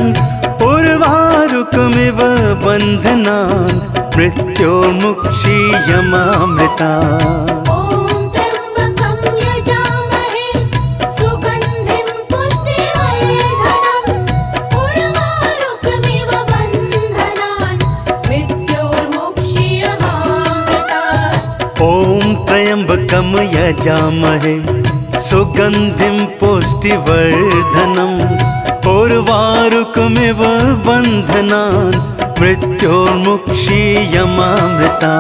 उर्वारुकमिव बन्धनान् मृत्योर्मुक्षीयमामृता ॐ त्र्यम्बकं यजामहे सुगन्धिं पुष्टिवर्धनम् उर्वारुकमिव बन्धनान् मृत्योर्मुक्षीयमामृतात्। ॐ त्र्यम्बकं यजामहे सुगन्धिं पुष्टिवर्धनम् उर्वारुकमिव बन्धनान् मृत्योर्मुक्षीयमामृता